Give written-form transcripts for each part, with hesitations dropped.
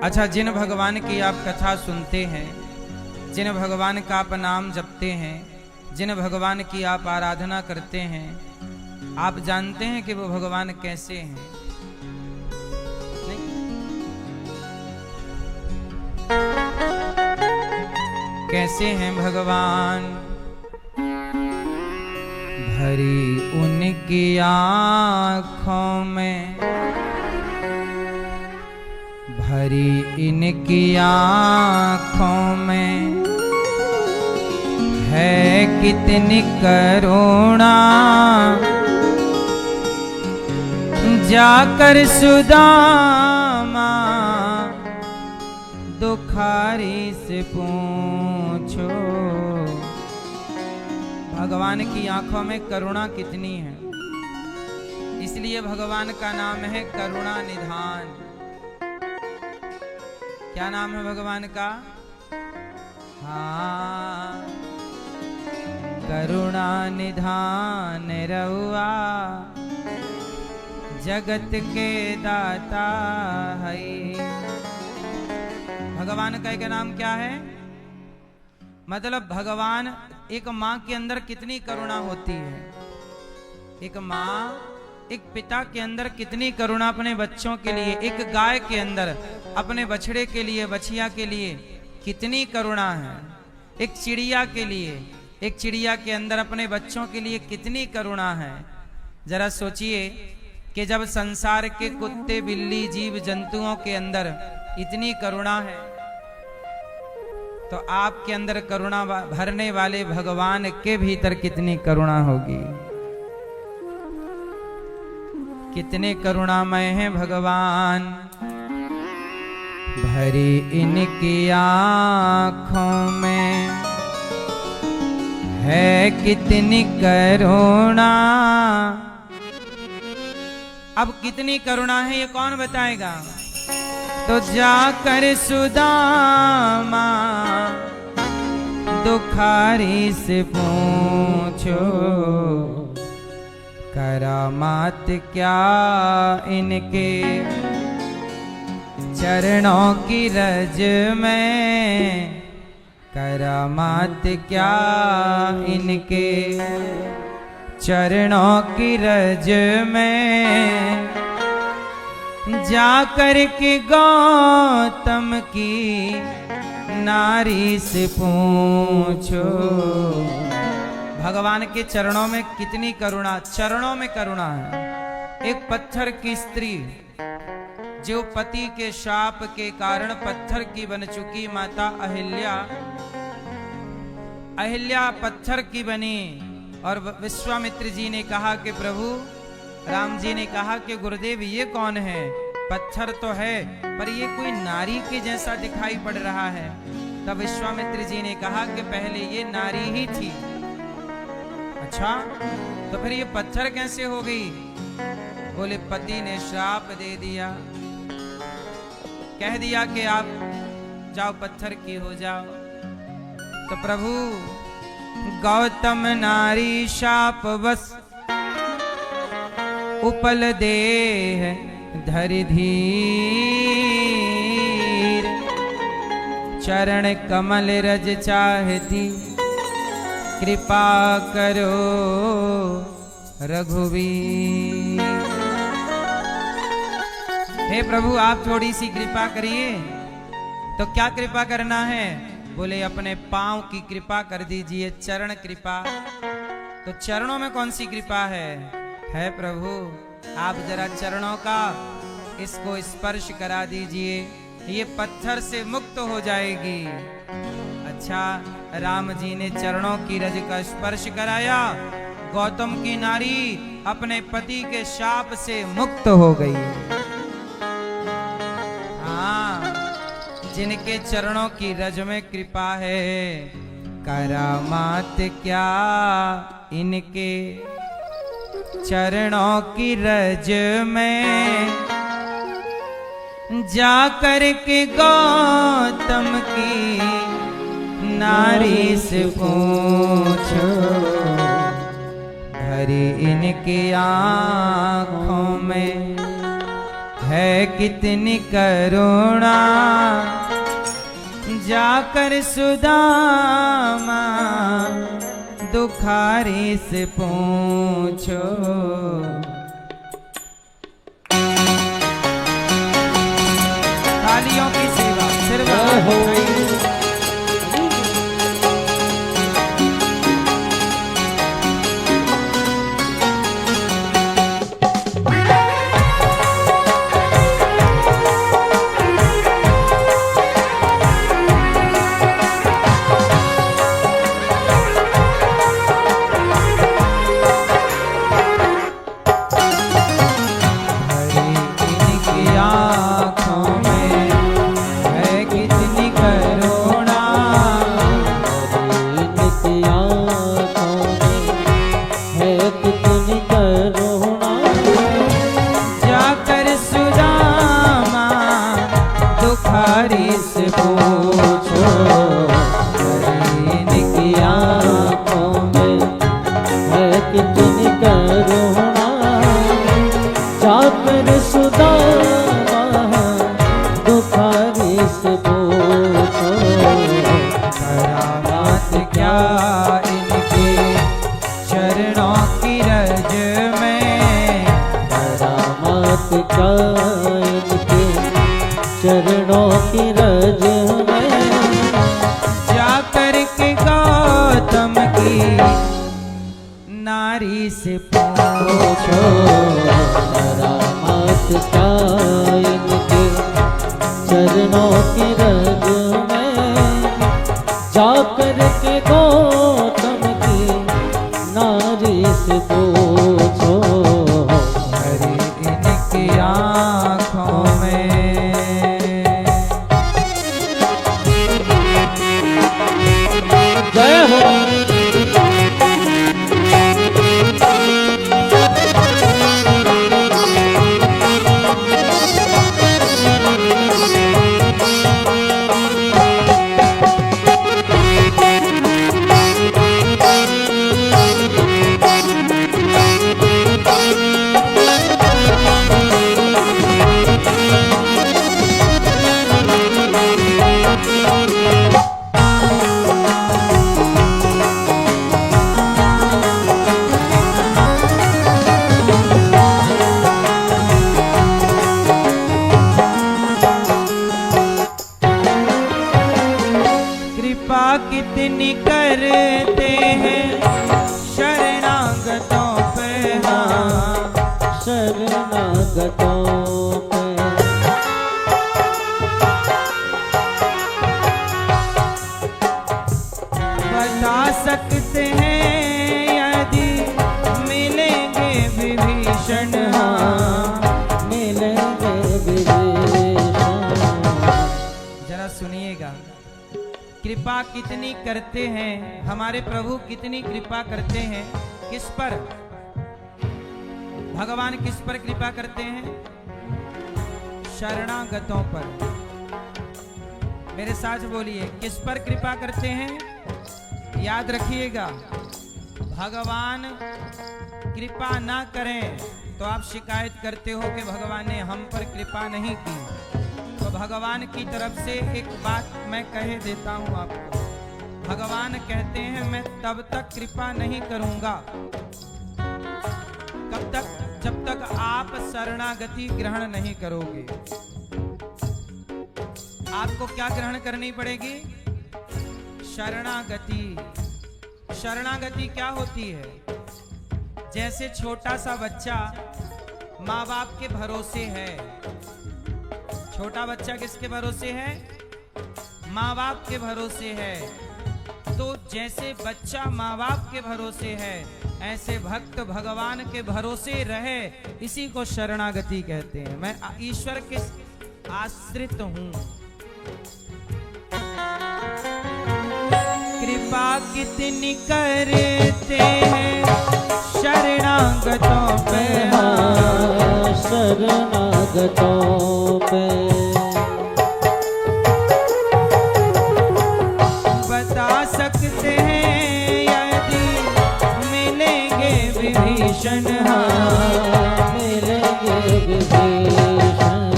अच्छा, जिन भगवान की आप कथा सुनते हैं, जिन भगवान का आप नाम जपते हैं, जिन भगवान की आप आराधना करते हैं, आप जानते हैं कि वो भगवान कैसे हैं? नहीं? कैसे हैं भगवान? भरी उनकी आँखों में, भरी इनकी आँखों में है कितनी करुणा। जाकर सुदामा दुखारी से पूछो, भगवान की आंखों में करुणा कितनी है। इसलिए भगवान का नाम है करुणा निधान। क्या नाम है भगवान का? हाँ, करुणा निधान रहुआ जगत के दाता है। भगवान का एक नाम क्या है? मतलब भगवान, एक माँ के अंदर कितनी करुणा होती है। एक माँ, एक पिता के अंदर कितनी करुणा अपने बच्चों के लिए, एक गाय के अंदर अपने बछड़े के लिए, बछिया के लिए कितनी करुणा है। एक चिड़िया के लिए, एक चिड़िया के अंदर अपने बच्चों के लिए कितनी करुणा है। जरा सोचिए कि जब संसार के कुत्ते, बिल्ली, जीव जंतुओं के अंदर इतनी करुणा है, तो आपके अंदर करुणा भरने वाले भगवान के भीतर कितनी करुणा होगी। कितने करुणामय हैं भगवान। भरी इनकी आँखों में है कितनी करुणा। अब कितनी करुणा है ये कौन बताएगा? तो जाकर सुदामा दुखारी से पूछो, करामात क्या इनके चरणों की रज में, करामात क्या इनके चरणों की रज में। जाकर के गौतम की नारी से पूछो, भगवान के चरणों में कितनी करुणा, चरणों में करुणा है। एक पत्थर की स्त्री जो पति के शाप के कारण पत्थर की बन चुकी माता अहिल्या, अहिल्या पत्थर की बनी। और विश्वामित्र जी ने कहा कि प्रभु, राम जी ने कहा कि गुरुदेव ये कौन है? पत्थर तो है पर ये कोई नारी के जैसा दिखाई पड़ रहा है। तब विश्वामित्र जी ने कहा कि पहले ये नारी ही थी। अच्छा, तो फिर ये पत्थर कैसे हो गई? बोले पति ने श्राप दे दिया, कह दिया कि आप जाओ पत्थर की हो जाओ। तो प्रभु, गौतम नारी शाप बस उपल देह धरि धीर, चरण कमल रज चाहती कृपा करो रघुवीर। हे प्रभु, आप थोड़ी सी कृपा करिए। तो क्या कृपा करना है? बोले अपने पांव की कृपा कर दीजिए, चरण कृपा। तो चरणों में कौन सी कृपा है प्रभु? आप जरा चरणों का इसको स्पर्श करा दीजिए, ये पत्थर से मुक्त हो जाएगी। अच्छा, राम जी ने चरणों की रज का स्पर्श कराया, गौतम की नारी अपने पति के शाप से मुक्त हो गई। हाँ, जिनके चरणों की रज में कृपा है, करामात क्या इनके चरणों की रज में। जाकर के गौतम की नारी से पूछो, भरी इनकी आँखों में है कितनी करुणा, जाकर सुदामा दुखारी से पूछो। तालियों की सेवा सिर्फ से पूछो, इनकी आँखों में है कितनी करुणा, जाकर सुदामा दुखारी से पूछो। करामात क्या इनके चरणों की रज में, करामात क्या इनके चरणों की रज में, जाकर के गौतम की नारी से पूछो। करामात क्या इनके चरणों की रज में, जाकर के गौतम की नारी से पूछो। हरि इनकी आँखों में जय हो। कितनी करते हैं शरणागतों पे, हाँ शरणागतों पे। बता सकते हैं यदि मिलेंगे विभीषण, हाँ मिलेंगे विभीषण। जरा सुनिएगा, कृपा कितनी करते हैं हमारे प्रभु, कितनी कृपा करते हैं। किस पर भगवान किस पर कृपा करते हैं? शरणागतों पर। मेरे साथ बोलिए, किस पर कृपा करते हैं? याद रखिएगा, भगवान कृपा ना करें तो आप शिकायत करते हो कि भगवान ने हम पर कृपा नहीं की। तो भगवान की तरफ से एक बात मैं कह देता हूं आपको। भगवान कहते हैं मैं तब तक कृपा नहीं करूंगा कब तक, जब तक आप शरणागति ग्रहण नहीं करोगे। आपको क्या ग्रहण करनी पड़ेगी? शरणागति। शरणागति क्या होती है? जैसे छोटा सा बच्चा माँ बाप के भरोसे है। छोटा बच्चा किसके भरोसे है? माँ बाप के भरोसे है। तो जैसे बच्चा माँ बाप के भरोसे है, ऐसे भक्त भगवान के भरोसे रहे, इसी को शरणागति कहते हैं। मैं ईश्वर के आश्रित हूं। कृपा कितनी करते हैं शरणागतों पे, शरणागतों पे। बता सकते हैं यदि मिलेंगे विभीषण, हाँ मिलेंगे विभीषण।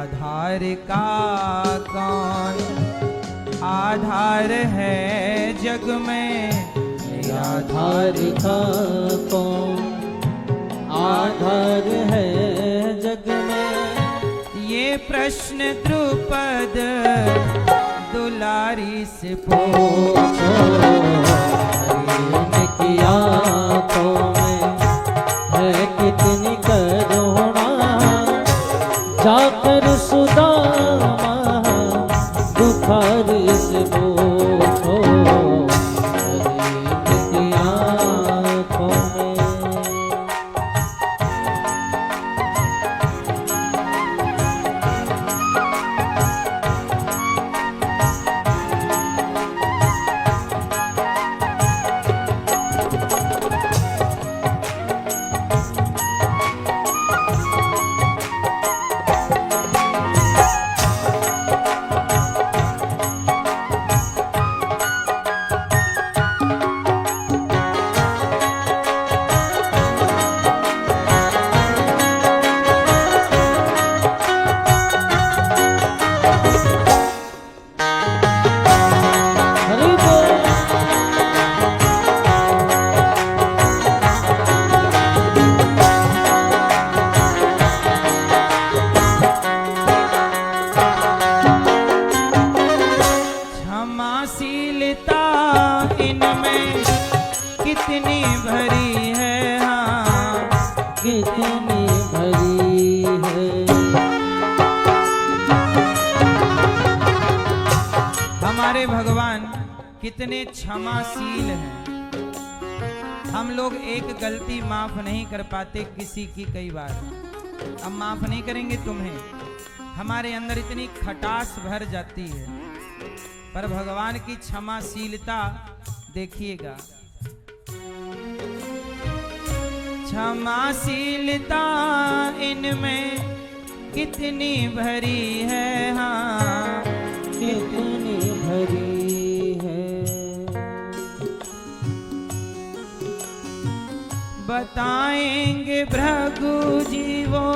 आधार का कौन आधार है जग में, आधार का कौन आधार है जग में। ये प्रश्न द्रुपद दुलारी से पूछो, इनकी आँखों में है कितनी करुणा, जाकर सुदामा दुखारी से पूछो, इनकी आँखों में। क्षमाशीलता इनमें कितनी भरी है, हाँ कितनी भरी है। हमारे भगवान कितने क्षमाशील हैं। हम लोग एक गलती माफ नहीं कर पाते किसी की, कई बार अब माफ नहीं करेंगे तुम्हें, हमारे अंदर इतनी खटास भर जाती है। पर भगवान की क्षमाशीलता देखिएगा, क्षमाशीलता इनमें कितनी भरी है, हाँ कितनी भरी है। बताएंगे भृगु जी वो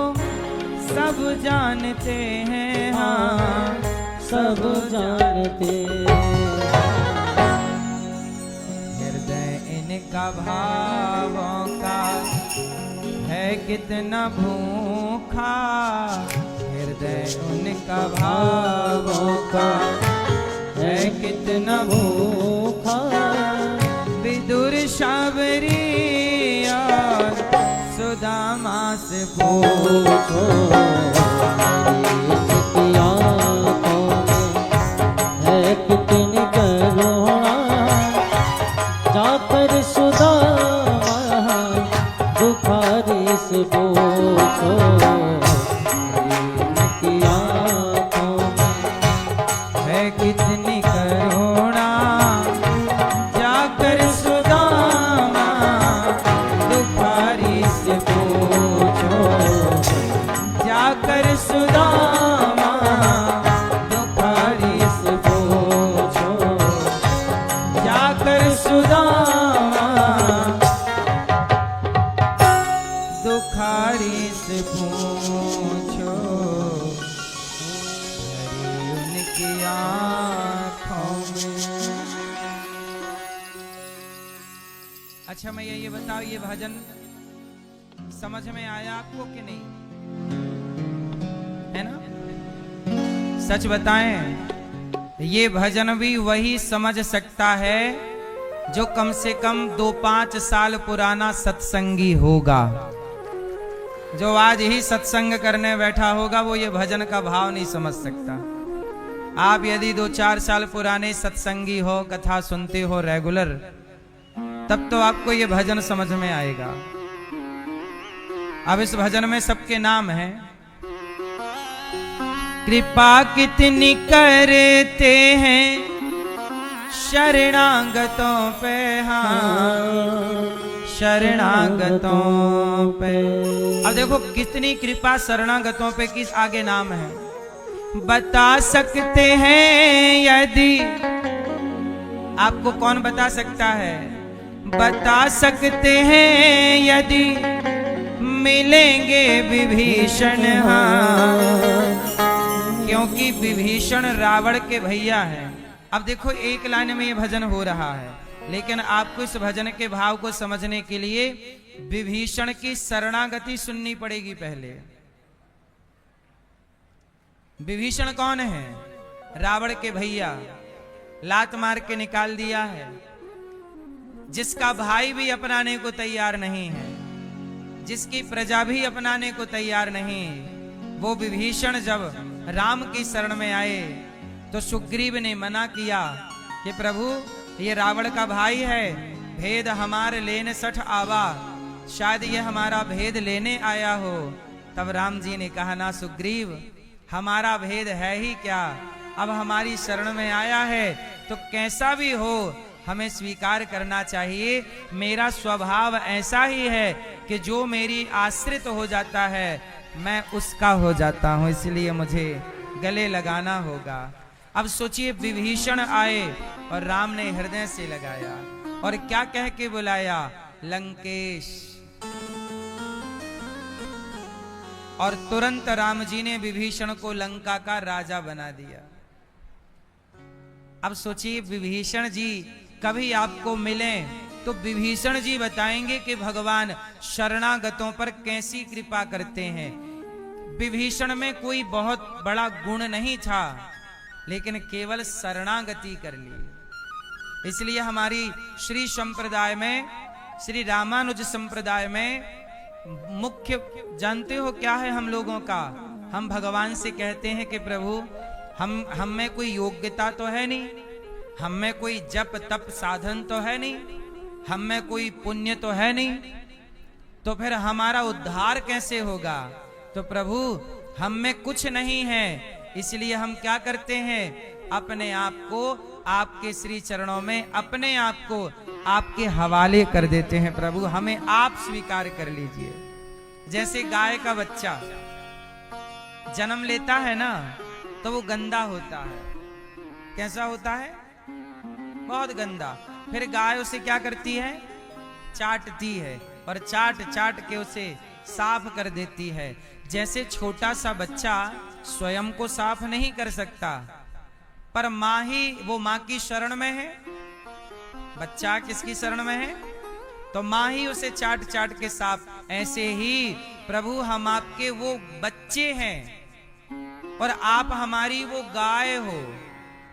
सब जानते हैं, हाँ सब जानते। हृदय इनका भावों का है कितना भूखा, हृदय उनका भावों का है कितना भूखा। विदुर शबरी और सुदामा से पूछो, इनकी आँखों में है कितनी करुणा, जाकर सुदामा दुखारी से पूछो, इनकी आँखों में है कितनी करुणा, जाकर सुदामा दुखारी से पूछो, जाकर सुदामा दुखारी से पूछो, जाकर सुदामा दुखारी से पूछो, हरि उनकी आँखों में। अच्छा मैं ये बताओ, ये भजन समझ में आया आपको कि नहीं, है ना? सच बताएं, ये भजन भी वही समझ सकता है जो कम से कम 2-5 साल पुराना सत्संगी होगा। जो आज ही सत्संग करने बैठा होगा वो ये भजन का भाव नहीं समझ सकता। आप यदि 2-4 साल पुराने सत्संगी हो, कथा सुनते हो रेगुलर, तब तो आपको ये भजन समझ में आएगा। अब इस भजन में सबके नाम हैं। कृपा कितनी करते हैं शरणागतों पे, हाँ शरणागतों पे। अब देखो कितनी कृपा शरणागतों पे, किस आगे नाम है। बता सकते हैं यदि, आपको कौन बता सकता है? बता सकते हैं यदि मिलेंगे विभीषण, हाँ क्योंकि विभीषण रावण के भैया हैं। अब देखो एक लाइन में ये भजन हो रहा है, लेकिन आपको इस भजन के भाव को समझने के लिए विभीषण की शरणागति सुननी पड़ेगी पहले। विभीषण कौन है? रावण के भैया, लात मार के निकाल दिया है, जिसका भाई भी अपनाने को तैयार नहीं है, जिसकी प्रजा भी अपनाने को तैयार नहीं। वो विभीषण जब राम की शरण में आए तो सुग्रीव ने मना किया कि प्रभु ये रावण का भाई है, भेद हमारे लेने सठ आवा, शायद ये हमारा भेद लेने आया हो। तब राम जी ने कहा, ना सुग्रीव, हमारा भेद है ही क्या, अब हमारी शरण में आया है तो कैसा भी हो हमें स्वीकार करना चाहिए। मेरा स्वभाव ऐसा ही है कि जो मेरी आश्रित हो जाता है मैं उसका हो जाता हूं, इसलिए मुझे गले लगाना होगा। अब सोचिए, विभीषण आए और राम ने हृदय से लगाया और क्या कह के बुलाया? लंकेश। और तुरंत राम जी ने विभीषण को लंका का राजा बना दिया। अब सोचिए, विभीषण जी कभी आपको मिले तो विभीषण जी बताएंगे कि भगवान शरणागतों पर कैसी कृपा करते हैं। विभीषण में कोई बहुत बड़ा गुण नहीं था, लेकिन केवल शरणागति कर ली। इसलिए हमारी श्री संप्रदाय में, श्री रामानुज संप्रदाय में मुख्य जानते हो क्या है हम लोगों का? हम भगवान से कहते हैं कि प्रभु हम में कोई योग्यता तो है नहीं, हम में कोई जप तप साधन तो है नहीं, हम में कोई पुण्य तो है नहीं, तो फिर हमारा उद्धार कैसे होगा? तो प्रभु हम में कुछ नहीं है, इसलिए हम क्या करते हैं? अपने आप को आपके श्री चरणों में, अपने आप को आपके हवाले कर देते हैं। प्रभु हमें आप स्वीकार कर लीजिए। जैसे गाय का बच्चा जन्म लेता है ना, तो वो गंदा होता है। कैसा होता है? बहुत गंदा। फिर गाय उसे क्या करती है? चाटती है, और चाट चाट के उसे साफ कर देती है। जैसे छोटा सा बच्चा स्वयं को साफ नहीं कर सकता, पर माँ ही, वो माँ की शरण में है। बच्चा किसकी शरण में है? तो माँ ही उसे चाट चाट के साफ। ऐसे ही प्रभु हम आपके वो बच्चे हैं और आप हमारी वो गाय हो।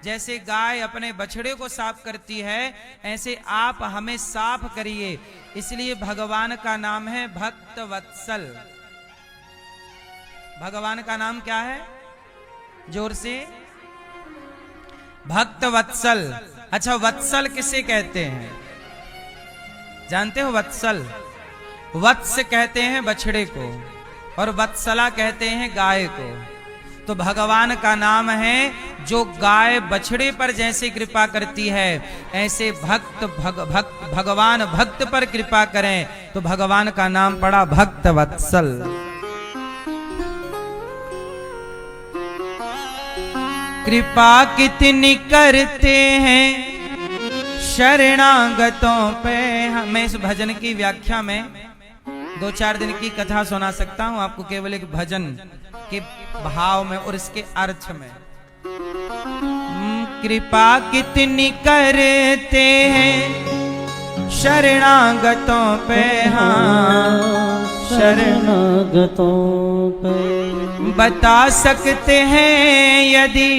जैसे गाय अपने बछड़े को साफ करती है, ऐसे आप हमें साफ करिए। इसलिए भगवान का नाम है भक्त वत्सल। भगवान का नाम क्या है? जोर से, भक्त वत्सल। अच्छा, वत्सल किसे कहते हैं? जानते हो? वत्सल, वत्स कहते हैं बछड़े को, और वत्सला कहते हैं गाय को। तो भगवान का नाम है जो गाय बछड़े पर जैसे कृपा करती है, ऐसे भगवान भक्त पर कृपा करें, तो भगवान का नाम पड़ा भक्त वत्सल। कृपा कितनी करते हैं शरणागतों पे। मैं इस भजन की व्याख्या में 2-4 दिन की कथा सुना सकता हूं आपको, केवल एक भजन के भाव में और इसके अर्थ में। कृपा कितनी करते हैं शरणागतों पे, हाँ शरणागतों पे। बता सकते हैं यदि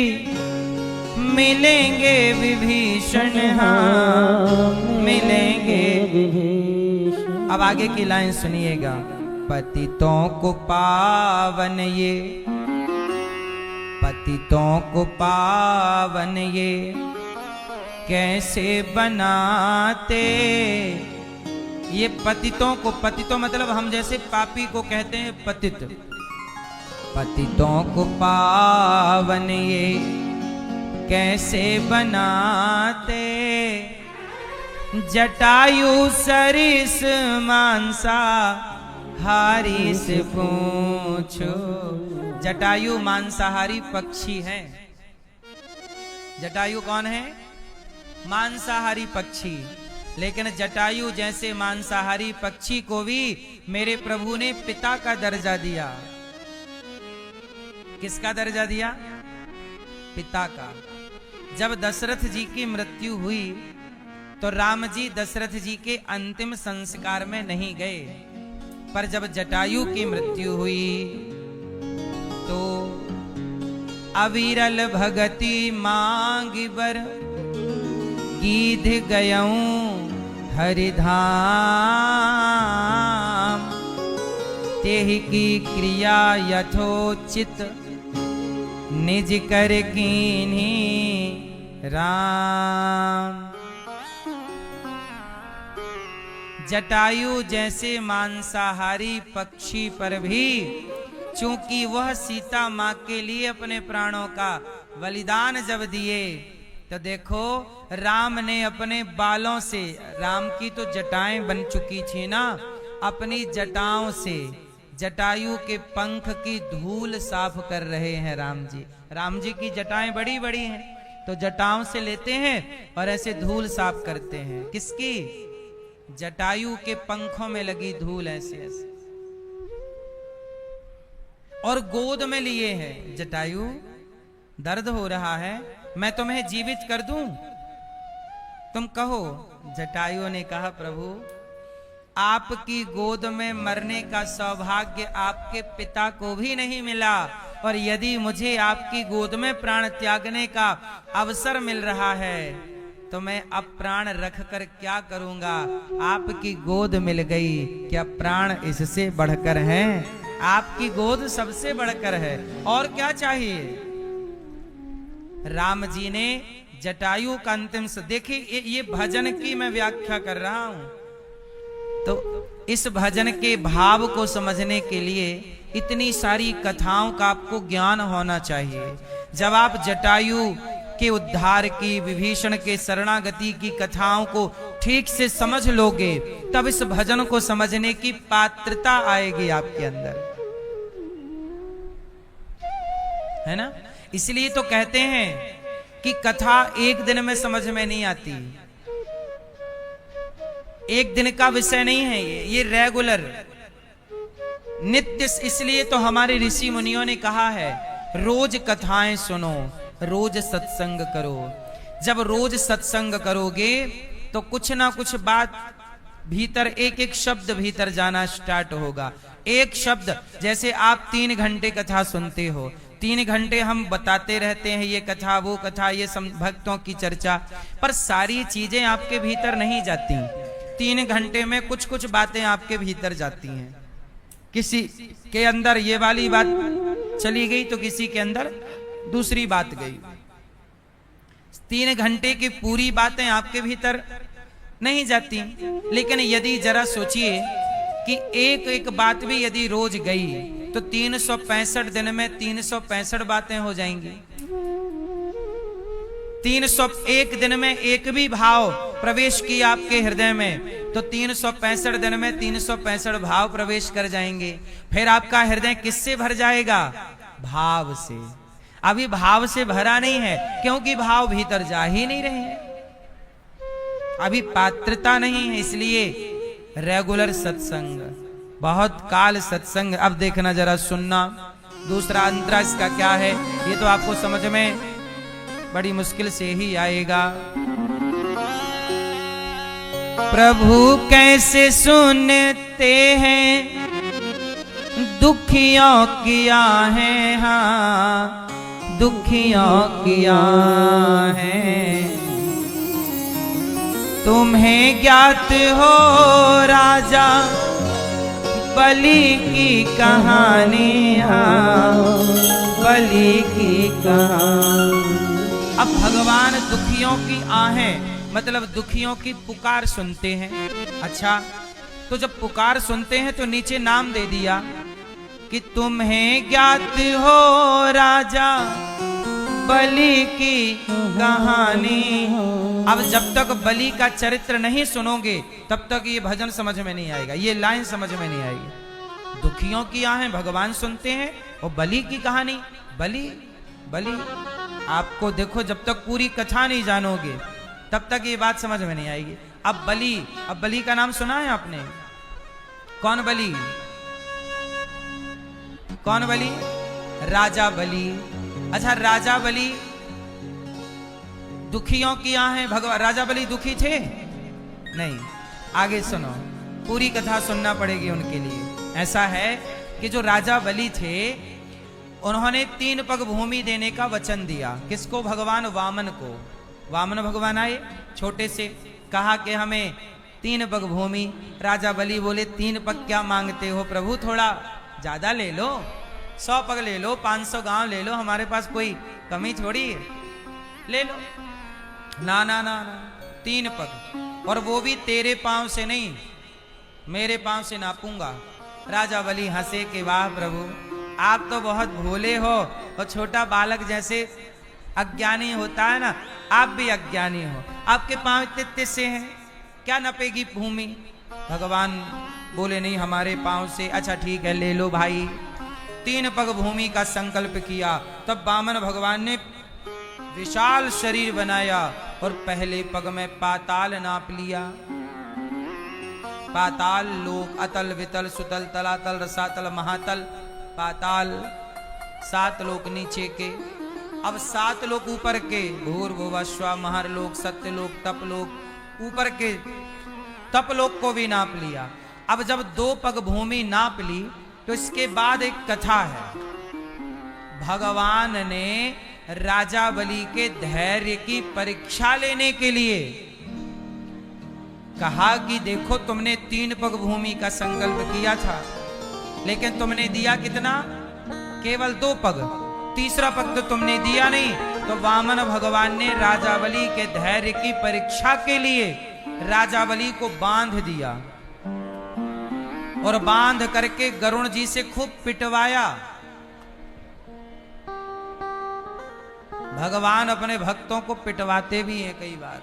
मिलेंगे विभीषण, हाँ मिलेंगे विभीषण। अब आगे की लाइन सुनिएगा। पतितों को पावन ये, पतितों को पावन ये कैसे बनाते। ये पतितों को, पतितों मतलब हम जैसे पापी को कहते हैं पतित। पतितों को पावन ये कैसे बनाते। जटायु सरिस मानसा हारी से पूछो। जटायु मांसाहारी पक्षी है। जटायु कौन है? मांसाहारी पक्षी। लेकिन जटायु जैसे मांसाहारी पक्षी को भी मेरे प्रभु ने पिता का दर्जा दिया। किसका दर्जा दिया? पिता का। जब दशरथ जी की मृत्यु हुई तो राम जी दशरथ जी के अंतिम संस्कार में नहीं गए, पर जब जटायु की मृत्यु हुई तो अविरल भगति मांग बर गीध गयऊं हरिधाम, तेहि की क्रिया यथोचित निज कर कीन्ही राम। जटायु जैसे मांसाहारी पक्षी पर भी चूंकि वह सीता माँ के लिए अपने प्राणों का बलिदान जब दिए, तो देखो राम ने अपने बालों से, राम की तो जटाएं बन चुकी थी ना, अपनी जटाओं से जटायु के पंख की धूल साफ कर रहे हैं राम जी। राम जी की जटाएं बड़ी बड़ी हैं, तो जटाओं से लेते हैं और ऐसे धूल साफ करते हैं। किसकी? जटायु के पंखों में लगी धूल ऐसे ऐसे। और गोद में लिए हैं। जटायु दर्द हो रहा है, मैं तुम्हें जीवित कर दूं, तुम कहो। जटायु ने कहा प्रभु आपकी गोद में मरने का सौभाग्य आपके पिता को भी नहीं मिला, और यदि मुझे आपकी गोद में प्राण त्यागने का अवसर मिल रहा है तो मैं अब प्राण रख कर क्या करूंगा। आपकी गोद मिल गई, क्या प्राण इससे बढ़कर है? आपकी गोद सबसे बढ़कर है, और क्या चाहिए। राम जी ने जटायु का अंतिम से, देखिए ये भजन की मैं व्याख्या कर रहा हूं, तो इस भजन के भाव को समझने के लिए इतनी सारी कथाओं का आपको ज्ञान होना चाहिए। जब आप जटायु के उद्धार की, विभीषण के शरणागति की कथाओं को ठीक से समझ लोगे, तब इस भजन को समझने की पात्रता आएगी आपके अंदर, है ना। इसलिए तो कहते हैं कि कथा एक दिन में समझ में नहीं आती, एक दिन का विषय नहीं है ये रेगुलर, नित्य। इसलिए तो हमारे ऋषि मुनियों ने कहा है रोज कथाएं सुनो, रोज सत्संग करो। जब रोज सत्संग करोगे तो कुछ ना कुछ बात भीतर, एक एक शब्द भीतर जाना स्टार्ट होगा। एक शब्द, जैसे आप 3 घंटे कथा सुनते हो, 3 घंटे हम बताते रहते हैं ये कथा वो कथा, ये भक्तों की चर्चा, पर सारी चीजें आपके भीतर नहीं जाती। 3 घंटे में कुछ कुछ बातें आपके भीतर जाती हैं। किसी के अंदर ये वाली बात चली गई तो किसी के अंदर दूसरी बात गई। 3 घंटे की पूरी बातें आपके भीतर नहीं जाती, लेकिन यदि जरा सोचिए कि एक एक बात भी यदि रोज गई तो 365 दिन में 365 बातें हो जाएंगी। 301 दिन में एक भी भाव प्रवेश किया आपके हृदय में तो 365 दिन में 365 भाव प्रवेश कर जाएंगे। फिर आपका हृदय किससे भर जाएगा? भाव से। अभी भाव से भरा नहीं है, क्योंकि भाव भीतर जा ही नहीं रहे हैं, अभी पात्रता नहीं है। इसलिए रेगुलर सत्संग, बहुत काल सत्संग। अब देखना जरा, सुनना। दूसरा अंतरा इसका क्या है, ये तो आपको समझ में बड़ी मुश्किल से ही आएगा। प्रभु कैसे सुनते हैं दुखियों किया है, हाँ दुखियों किया है। तुम्हें ज्ञात हो राजा बलि की कहानी, हाँ बलि की कहानी। अब भगवान दुखियों की आहें, मतलब दुखियों की पुकार सुनते हैं। अच्छा, तो जब पुकार सुनते हैं तो नीचे नाम दे दिया कि तुम्हें ज्ञात हो राजा बलि की कहानी। अब जब तक बलि का चरित्र नहीं सुनोगे तब तक ये भजन समझ में नहीं आएगा, ये लाइन समझ में नहीं आएगी। दुखियों की आहें भगवान सुनते हैं और बलि की कहानी, बलि बलि। आपको देखो, जब तक पूरी कथा नहीं जानोगे तब तक ये बात समझ में नहीं आएगी। अब बलि का नाम सुना है आपने? कौन बलि? कौन बलि? राजा बलि। अच्छा, राजा बलि दुखियों की आहें भगवान राजा बलि दुखी थे नहीं। आगे सुनो, पूरी कथा सुनना पड़ेगी उनके लिए। ऐसा है कि जो राजा बलि थे उन्होंने 3 पग भूमि देने का वचन दिया। किसको? भगवान वामन को। वामन भगवान आए छोटे से, कहा कि हमें 3 पग भूमि। राजा बलि बोले 3 पग क्या मांगते हो प्रभु, थोड़ा ज्यादा ले लो, 100 पग ले लो, 500 गांव ले लो, हमारे पास कोई कमी थोड़ी है, ले लो। ना ना ना ना, 3 पग, और वो भी तेरे पांव से नहीं, मेरे पांव से नापूंगा। राजा बलि हंसे कि वाह प्रभु, आप तो बहुत भोले हो, और छोटा बालक जैसे अज्ञानी होता है ना, आप भी अज्ञानी हो। आपके पांव इतने से हैं, क्या नपेगी भूमि? भगवान बोले नहीं, हमारे पांव से। अच्छा ठीक है, ले लो भाई। 3 पग भूमि का संकल्प किया। तब वामन भगवान ने विशाल शरीर बनाया और पहले पग में पाताल नाप लिया। पाताल लोक, अतल वितल सुतल तलातल रसातल महातल पाताल, 7 लोक नीचे के। अब 7 लोक ऊपर के, भूर्भुवः स्वः महर लोक, सत्य लोक, तप लोक, ऊपर के तप लोक को भी नाप लिया। अब जब 2 पग भूमि नाप ली तो इसके बाद एक कथा है। भगवान ने राजा बलि के धैर्य की परीक्षा लेने के लिए कहा कि देखो, तुमने 3 पग भूमि का संकल्प किया था, लेकिन तुमने दिया कितना? केवल 2 पग, तीसरा पग तो तुमने दिया नहीं। तो वामन भगवान ने राजा बलि के धैर्य की परीक्षा के लिए राजा बलि को बांध दिया, और बांध करके गरुण जी से खूब पिटवाया। भगवान अपने भक्तों को पिटवाते भी हैं कई बार।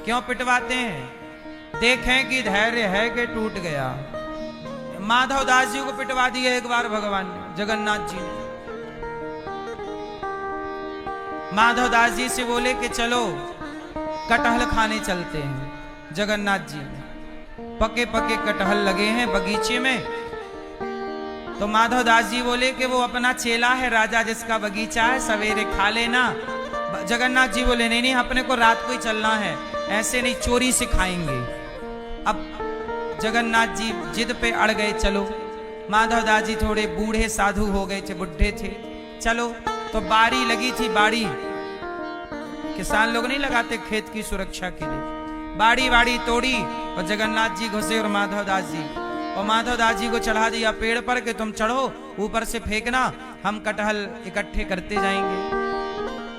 क्यों पिटवाते हैं? देखें कि धैर्य है कि टूट गया। माधव दास जी को पिटवा दिया एक बार भगवान ने, जगन्नाथ जी ने। माधव दास जी से बोले कि चलो कटहल खाने चलते हैं। जगन्नाथ जी ने पके पके कटहल लगे हैं बगीचे में। तो माधव दास जी बोले कि वो अपना चेला है राजा जिसका बगीचा है, सवेरे खा लेना। जगन्नाथ जी बोले नहीं नहीं, अपने को रात को ही चलना है, ऐसे नहीं, चोरी से खाएंगे। अब जगन्नाथ जी जिद पे अड़ गए, चलो। माधव दास जी थोड़े बूढ़े साधु हो गए थे, बुढ़े थे। चलो, तो बाड़ी लगी थी, बाड़ी किसान लोग नहीं लगाते खेत की सुरक्षा के लिए। बाड़ी बाड़ी तोड़ी और जगन्नाथ जी घुसे और माधव दास जी, और माधव दास जी को चढ़ा दिया पेड़ पर कि तुम चढ़ो, ऊपर से फेंकना, हम कटहल इकट्ठे करते जाएंगे।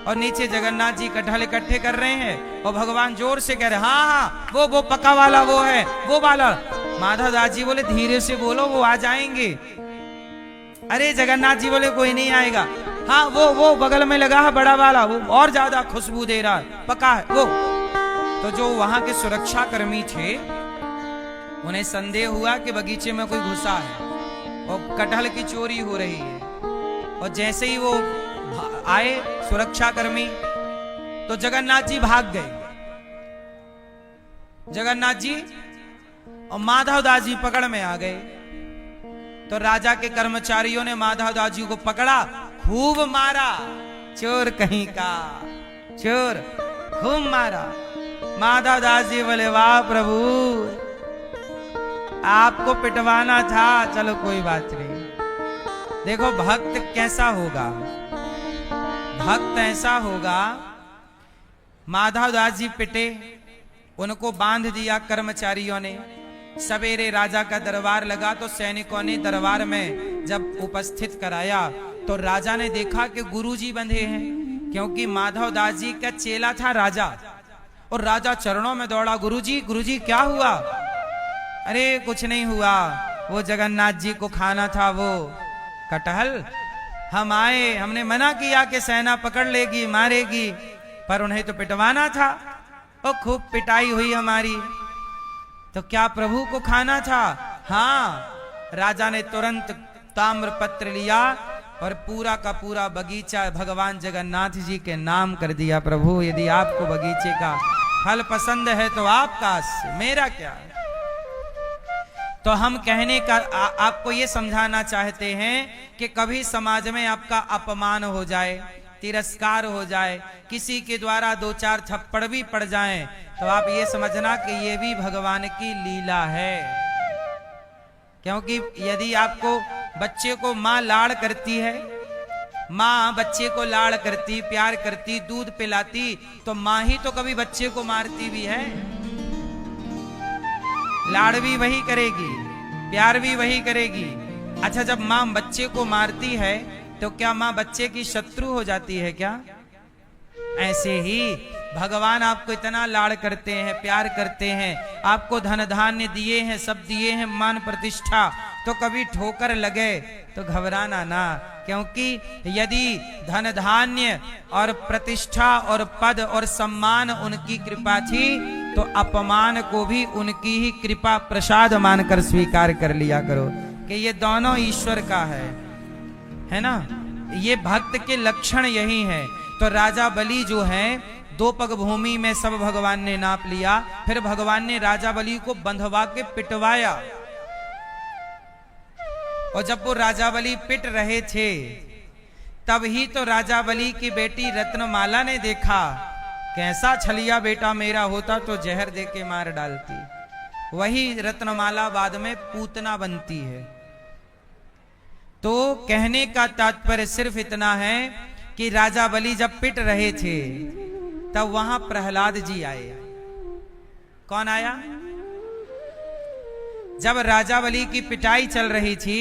और नीचे जगन्नाथ जी कटहल इकट्ठे कर रहे हैं और भगवान जोर से कह रहे हैं, हाँ हाँ वो पका वाला वो है, वो वाला। माधव दास जी बोले धीरे से बोलो, वो आ जाएंगे। अरे जगन्नाथ जी बोले कोई नहीं आएगा। हाँ वो बगल में लगा है बड़ा वाला, वो और ज्यादा खुशबू दे रहा है, पका है वो। तो जो वहां के सुरक्षा कर्मी थे उन्हें संदेह हुआ कि बगीचे में कोई घुसा है और कटहल की चोरी हो रही है। और जैसे ही वो आए सुरक्षा कर्मी, तो जगन्नाथ जी भाग गए। जगन्नाथ जी और माधव दास जी पकड़ में आ गए। तो राजा के कर्मचारियों ने माधव दास जी को पकड़ा, खूब मारा, चोर कहीं का चोर, खूब मारा। माधव दास जी बोले वाह प्रभु, आपको पिटवाना था, चलो कोई बात नहीं। देखो भक्त कैसा होगा, भक्त ऐसा होगा। माधव दास जी पिटे, उनको बांध दिया कर्मचारियों ने। सवेरे राजा का दरबार लगा तो सैनिकों ने दरबार में जब उपस्थित कराया तो राजा ने देखा कि गुरुजी बंधे हैं, क्योंकि माधव दास जी का चेला था राजा। और राजा चरणों में दौड़ा, गुरुजी गुरुजी क्या हुआ? अरे कुछ नहीं हुआ, वो जगन्नाथ जी को खाना था वो कटहल। हम आए, हमने मना किया कि सेना पकड़ लेगी मारेगी, पर उन्हें तो पिटवाना था। और खूब पिटाई हुई हमारी। तो क्या प्रभु को खाना था? हाँ। राजा ने तुरंत ताम्र पत्र लिया और पूरा का पूरा बगीचा भगवान जगन्नाथ जी के नाम कर दिया। प्रभु यदि आपको बगीचे का फल पसंद है तो आपका, मेरा क्या। तो हम कहने का आपको ये समझाना चाहते हैं कि कभी समाज में आपका अपमान हो जाए, तिरस्कार हो जाए, किसी के द्वारा 2-4 थप्पड़ भी पड़ जाएं, तो आप ये समझना कि ये भी भगवान की लीला है। क्योंकि यदि आपको बच्चे को माँ लाड़ करती है, माँ बच्चे को लाड़ करती, प्यार करती, दूध पिलाती, तो माँ ही तो कभी बच्चे को मारती भी है। लाड़ भी वही करेगी, प्यार भी वही करेगी। अच्छा, जब माँ बच्चे को मारती है तो क्या माँ बच्चे की शत्रु हो जाती है क्या? ऐसे ही भगवान आपको इतना लाड़ करते हैं, प्यार करते हैं, आपको धन धान्य दिए हैं, सब दिए हैं, मान प्रतिष्ठा, तो कभी ठोकर लगे तो घबराना ना। क्योंकि यदि धन धान्य और प्रतिष्ठा और पद और सम्मान उनकी कृपा थी, तो अपमान को भी उनकी ही कृपा प्रसाद मानकर स्वीकार कर लिया करो कि ये दोनों ईश्वर का है ना। ये भक्त के लक्षण यही हैं। तो राजा बलि जो है, 2 पग भूमि में सब भगवान ने नाप लिया। फिर भगवान ने राजा बलि को बंधवा के पिटवाया, और जब वो राजा बलि पिट रहे थे तब ही तो राजा बलि की बेटी रत्नमाला ने देखा, कैसा छलिया बेटा मेरा होता तो जहर दे के मार डालती। वही रत्नमाला बाद में पूतना बनती है। तो कहने का तात्पर्य सिर्फ इतना है कि राजा बलि जब पिट रहे थे तब वहां प्रहलाद जी आए। कौन आया? जब राजा बलि की पिटाई चल रही थी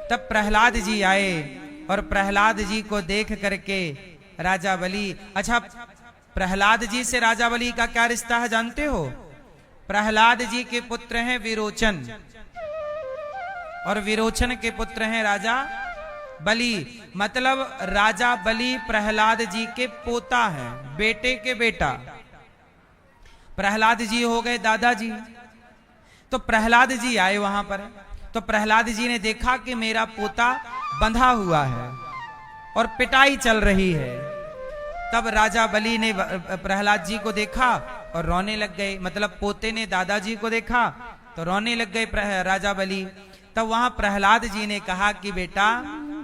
तब प्रहलाद जी आए, और प्रहलाद जी को देख करके राजा बलि, अच्छा प्रहलाद जी से राजा बलि का क्या रिश्ता है जानते हो? प्रहलाद जी के पुत्र हैं विरोचन, और विरोचन के पुत्र हैं राजा बलि। मतलब राजा बलि प्रहलाद जी के पोता हैं, बेटे के बेटा। प्रहलाद जी हो गए दादाजी। तो प्रहलाद जी आए वहां पर, तो प्रहलाद जी ने देखा कि मेरा पोता बंधा हुआ है और पिटाई चल रही है। तब राजा बलि ने प्रहलाद जी को देखा और रोने लग गए। मतलब पोते ने दादाजी को देखा तो रोने लग गए राजा बलि। तब वहां प्रहलाद जी ने कहा कि बेटा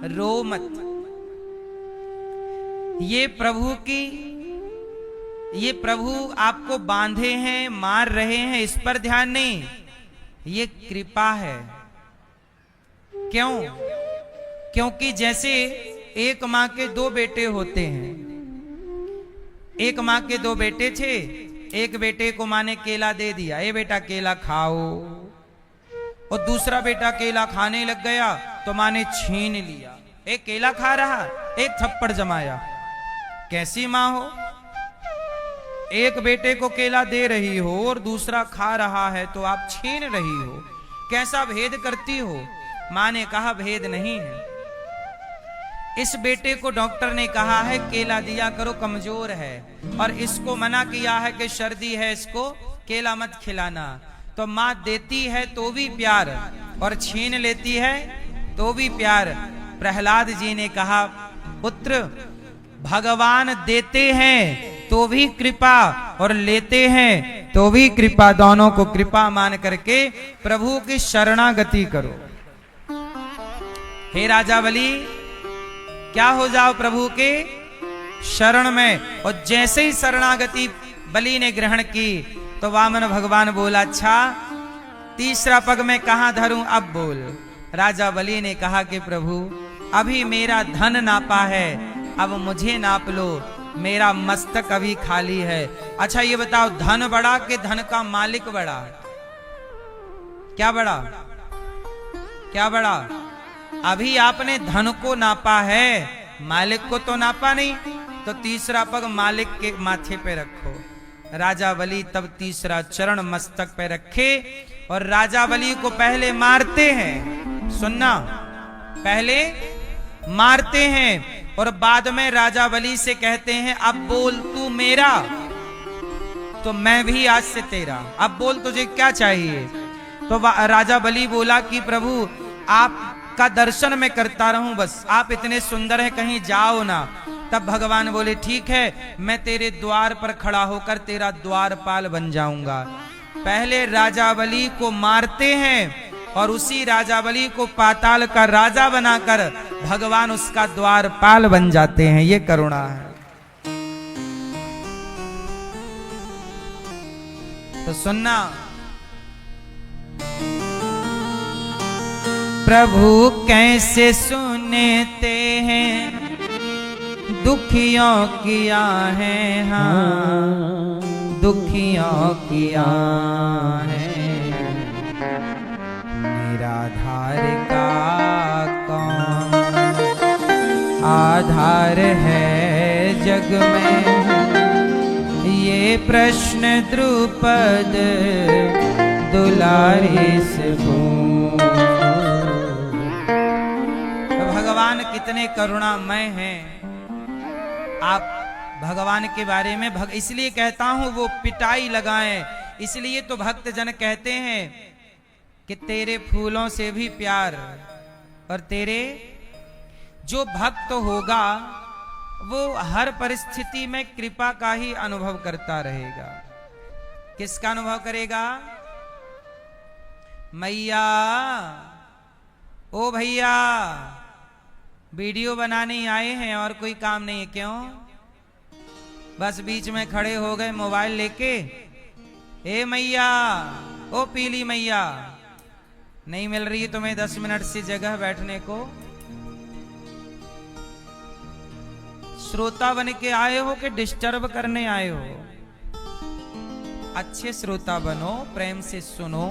रो मत, ये प्रभु आपको बांधे हैं, मार रहे हैं, इस पर ध्यान नहीं, ये कृपा है। क्यों? क्योंकि जैसे एक माँ के 2 बेटे होते हैं, एक माँ के 2 बेटे थे, एक बेटे को माँ ने केला दे दिया, ये बेटा केला खाओ, और दूसरा बेटा केला खाने लग गया तो माँ ने छीन लिया। एक केला खा रहा, एक थप्पड़ जमाया। कैसी माँ हो? एक बेटे को केला दे रही हो और दूसरा खा रहा है तो आप छीन रही हो, कैसा भेद करती हो? माँ ने कहा भेद नहीं है। इस बेटे को डॉक्टर ने कहा है केला दिया करो, कमजोर है, और इसको मना किया है कि सर्दी है, इसको केला मत खिलाना। तो माँ देती है तो भी प्यार, और छीन लेती है तो भी प्यार। प्रहलाद जी ने कहा पुत्र, भगवान देते हैं तो भी कृपा और लेते हैं तो भी कृपा, दोनों को कृपा मान करके प्रभु की शरणागति करो। हे राजा बलि, क्या हो जाओ प्रभु के शरण में। और जैसे ही शरणागति बलि ने ग्रहण की तो वामन भगवान बोला, अच्छा तीसरा पग में कहां धरूं, अब बोल। राजा बलि ने कहा कि प्रभु अभी मेरा धन नापा है, अब मुझे नाप लो, मेरा मस्तक अभी खाली है। अच्छा ये बताओ, धन बड़ा कि धन का मालिक बड़ा? क्या बड़ा? क्या बड़ा? अभी आपने धन को नापा है, मालिक को तो नापा नहीं। तो तीसरा पग मालिक के माथे पे रखो। राजा बलि तब तीसरा चरण मस्तक पे रखे और राजा बलि को पहले मारते हैं। सुनना, पहले मारते हैं और बाद में राजा बलि से कहते हैं अब बोल तू मेरा तो मैं भी आज से तेरा, अब बोल तुझे क्या चाहिए। तो राजा बलि बोला कि प्रभु आपका दर्शन मैं करता रहूं, बस आप इतने सुंदर हैं, कहीं जाओ ना। तब भगवान बोले ठीक है, मैं तेरे द्वार पर खड़ा होकर तेरा द्वारपाल बन जाऊंगा। पहले राजा बलि को मारते हैं और उसी राजा बलि को पाताल का राजा बनाकर भगवान उसका द्वारपाल बन जाते हैं। ये करुणा है। तो सुनना, प्रभु कैसे सुनते हैं दुखियों किया है, हाँ दुखियों किया है। निराधार का कौन आधार है जग में, ये प्रश्न द्रुपद दुलारी से भगवान कितने करुणामय हैं। आप भगवान के बारे में इसलिए कहता हूं वो पिटाई लगाएं, इसलिए तो भक्त जन कहते हैं कि तेरे फूलों से भी प्यार, और तेरे जो भक्त होगा वो हर परिस्थिति में कृपा का ही अनुभव करता रहेगा। किसका अनुभव करेगा? मैया, ओ भैया, वीडियो बनाने आए हैं और कोई काम नहीं है, क्यों? बस बीच में खड़े हो गए मोबाइल लेके। ए मैया, ओ पीली मैया, नहीं मिल रही तुम्हें 10 मिनट से जगह बैठने को? श्रोता बन के आए हो कि डिस्टर्ब करने आए हो? अच्छे श्रोता बनो, प्रेम से सुनो।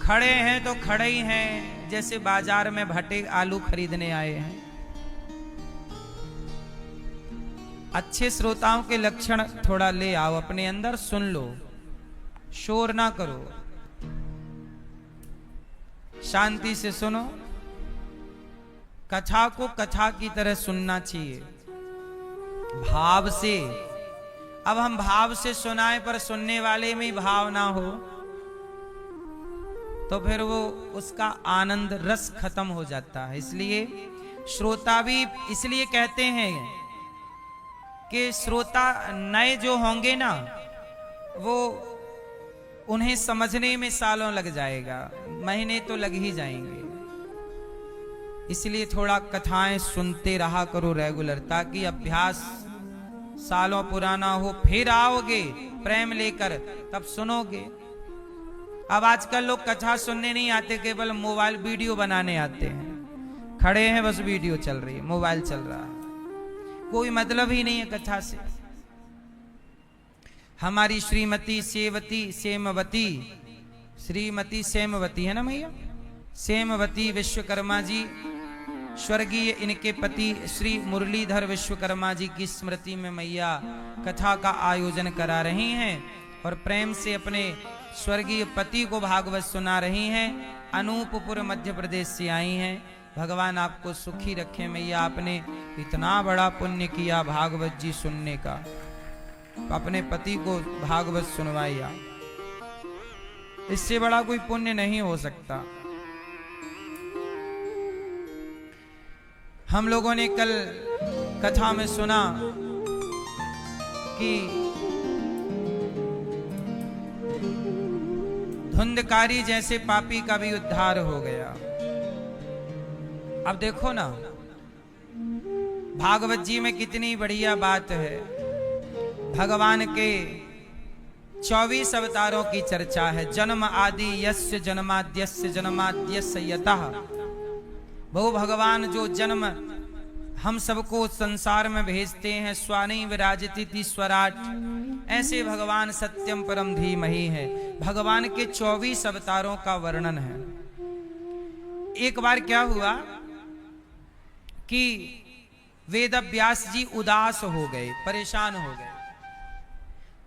खड़े हैं तो खड़े ही हैं, जैसे बाजार में भटे आलू खरीदने आए हैं। अच्छे श्रोताओं के लक्षण थोड़ा ले आओ अपने अंदर, सुन लो, शोर ना करो, शांति से सुनो। कथा को कथा की तरह सुनना चाहिए, भाव से। अब हम भाव से सुनाए पर सुनने वाले में भाव ना हो तो फिर वो उसका आनंद रस खत्म हो जाता है। इसलिए श्रोता भी इसलिए कहते हैं कि श्रोता नए जो होंगे ना, वो उन्हें समझने में सालों लग जाएगा, महीने तो लग ही जाएंगे। इसलिए थोड़ा कथाएं सुनते रहा करो रेगुलर, ताकि अभ्यास सालों पुराना हो, फिर आओगे प्रेम लेकर तब सुनोगे। अब आजकल लोग कथा सुनने नहीं आते, केवल मोबाइल वीडियो बनाने आते हैं। खड़े हैं बस वीडियो चल रही है, मोबाइल चल रहा है, कोई मतलब ही नहीं है कथा से। हमारी श्रीमती सेमवती है ना भैया, सेमवती विश्वकर्मा जी, स्वर्गीय इनके पति श्री मुरलीधर विश्वकर्मा जी की स्मृति में मैया कथा का आयोजन करा रही हैं और प्रेम से अपने स्वर्गीय पति को भागवत सुना रही हैं। अनूपपुर मध्य प्रदेश से आई हैं। भगवान आपको सुखी रखे मैया। आपने इतना बड़ा पुण्य किया भागवत जी सुनने का, अपने पति को भागवत सुनवाया, इससे बड़ा कोई पुण्य नहीं हो सकता। हम लोगों ने कल कथा में सुना कि धुंधकारी जैसे पापी का भी उद्धार हो गया। अब देखो ना, भागवत जी में कितनी बढ़िया बात है। भगवान के 24 अवतारों की चर्चा है। जन्म आदि यस्य जन्माद्यस्य जन्माद्यस्य यतः, वो भगवान जो जन्म हम सबको संसार में भेजते हैं, स्वानी विराजती स्वराट, ऐसे भगवान सत्यम परम धीमहि है। भगवान के 24 अवतारों का वर्णन है। एक बार क्या हुआ कि वेद व्यास जी उदास हो गए, परेशान हो गए,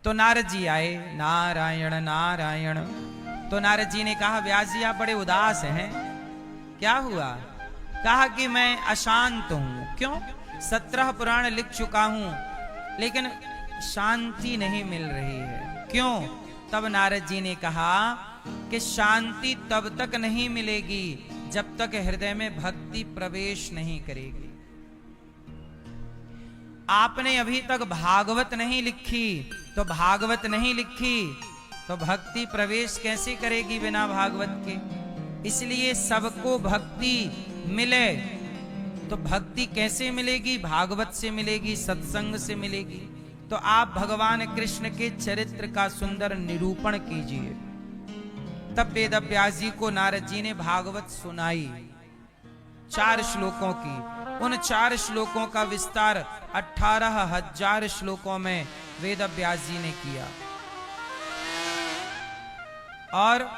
तो नारद जी आए। नारायण नारायण। तो नारद जी ने कहा, व्यास जी आप बड़े उदास हैं, क्या हुआ? कहा कि मैं अशांत हूं। क्यों? 17 पुराण लिख चुका हूं लेकिन शांति नहीं मिल रही है। क्यों? तब नारद जी ने कहा कि शांति तब तक नहीं मिलेगी जब तक हृदय में भक्ति प्रवेश नहीं करेगी। आपने अभी तक भागवत नहीं लिखी, तो भागवत नहीं लिखी तो भक्ति प्रवेश कैसे करेगी बिना भागवत के? इसलिए सबको भक्ति मिले तो भक्ति कैसे मिलेगी? भागवत से मिलेगी, सत्संग से मिलेगी। तो आप भगवान कृष्ण के चरित्र का सुंदर निरूपण कीजिए। तब वेद व्यास जी को नारद जी ने भागवत सुनाई 4 श्लोकों की। उन 4 श्लोकों का विस्तार 18,000 श्लोकों में वेद व्यास जी ने किया। और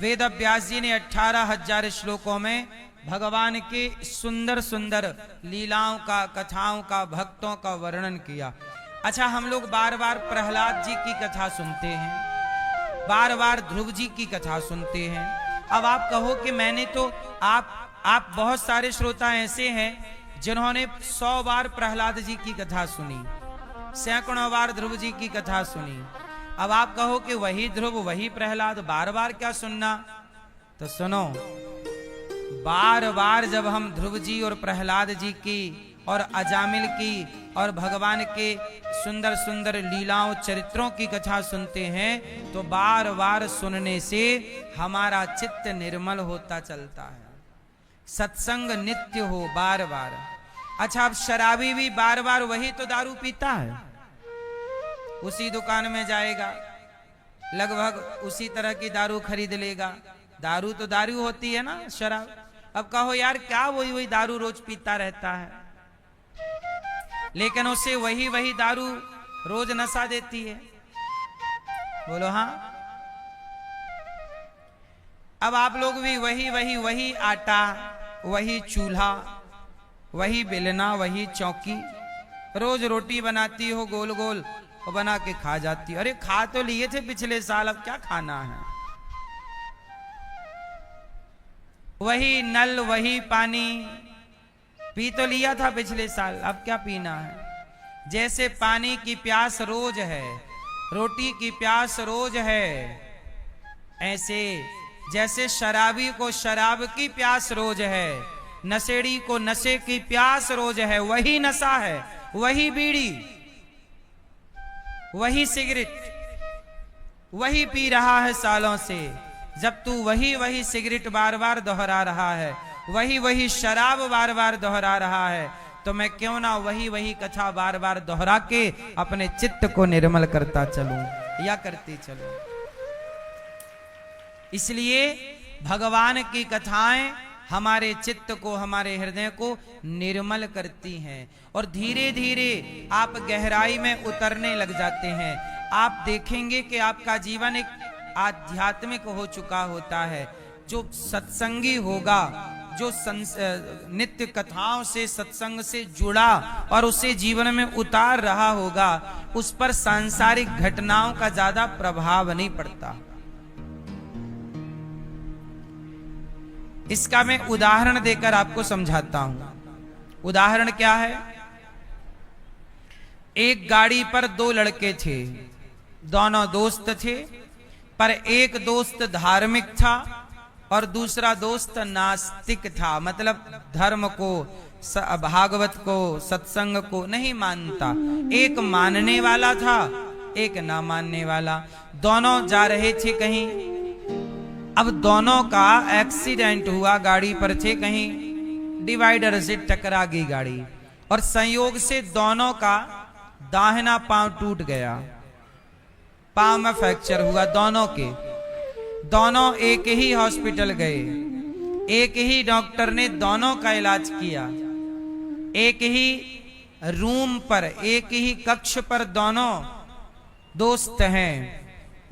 वेद व्यास जी ने 18,000 श्लोकों में भगवान के सुंदर सुंदर लीलाओं का, कथाओं का, भक्तों का वर्णन किया। अच्छा, हम लोग बार बार प्रहलाद जी की कथा सुनते हैं, बार बार ध्रुव जी की कथा सुनते हैं। अब आप कहो कि मैंने तो आप बहुत सारे श्रोता ऐसे हैं जिन्होंने 100 बार प्रहलाद जी की कथा सुनी, सैकड़ों बार ध्रुव जी की कथा सुनी। अब आप कहो कि वही ध्रुव वही प्रहलाद, बार बार क्या सुनना? तो सुनो, बार बार जब हम ध्रुव जी और प्रहलाद जी की और अजामिल की और भगवान के सुंदर सुंदर लीलाओं चरित्रों की कथा सुनते हैं तो बार बार सुनने से हमारा चित्त निर्मल होता चलता है। सत्संग नित्य हो बार बार। अच्छा, अब शराबी भी बार बार वही तो दारू पीता है, उसी दुकान में जाएगा, लगभग उसी तरह की दारू खरीद लेगा। दारू तो दारू होती है ना, शराब। अब कहो यार क्या वही दारू रोज पीता रहता है, लेकिन उसे वही दारू रोज नशा देती है। बोलो हाँ। अब आप लोग भी वही आटा, वही चूल्हा, वही बेलना, वही चौकी, रोज रोटी बनाती हो गोल गोल और बना के खा जाती। अरे खा तो लिए थे पिछले साल, अब क्या खाना है? वही नल, वही पानी पी तो लिया था पिछले साल, अब क्या पीना है? जैसे पानी की प्यास रोज है, रोटी की प्यास रोज है, ऐसे जैसे शराबी को शराब की प्यास रोज है, नशेड़ी को नशे की प्यास रोज है। वही नशा है, वही बीड़ी, वही सिगरेट, वही पी रहा है सालों से। जब तू वही सिगरेट बार बार दोहरा रहा है, वही शराब बार बार दोहरा रहा है, तो मैं क्यों ना वही कथा बार बार दोहरा के अपने चित्त को निर्मल करता चलूं या करती चलूं। इसलिए भगवान की कथाएं हमारे चित्त को, हमारे हृदय को निर्मल करती हैं और धीरे धीरे आप गहराई में उतरने लग जाते हैं। आप देखेंगे कि आपका जीवन एक आध्यात्मिक हो चुका होता है। जो सत्संगी होगा, जो नित्य कथाओं से, सत्संग से जुड़ा और उसे जीवन में उतार रहा होगा, उस पर सांसारिक घटनाओं का ज्यादा प्रभाव नहीं पड़ता। इसका मैं उदाहरण देकर आपको समझाता हूं। उदाहरण क्या है? एक गाड़ी पर 2 लड़के थे, दोनों दोस्त थे, पर एक दोस्त धार्मिक था और दूसरा दोस्त नास्तिक था। मतलब धर्म को, भागवत को, सत्संग को नहीं मानता। एक मानने वाला था, एक ना मानने वाला। दोनों जा रहे थे कहीं। अब दोनों का एक्सीडेंट हुआ, गाड़ी पर थे कहीं, डिवाइडर से टकरा गई गाड़ी और संयोग से दोनों का दाहिना पांव टूट गया, पांव में फ्रैक्चर हुआ दोनों के। दोनों एक ही हॉस्पिटल गए, एक ही डॉक्टर ने दोनों का इलाज किया, एक ही रूम पर, एक ही कक्ष पर दोनों दोस्त हैं।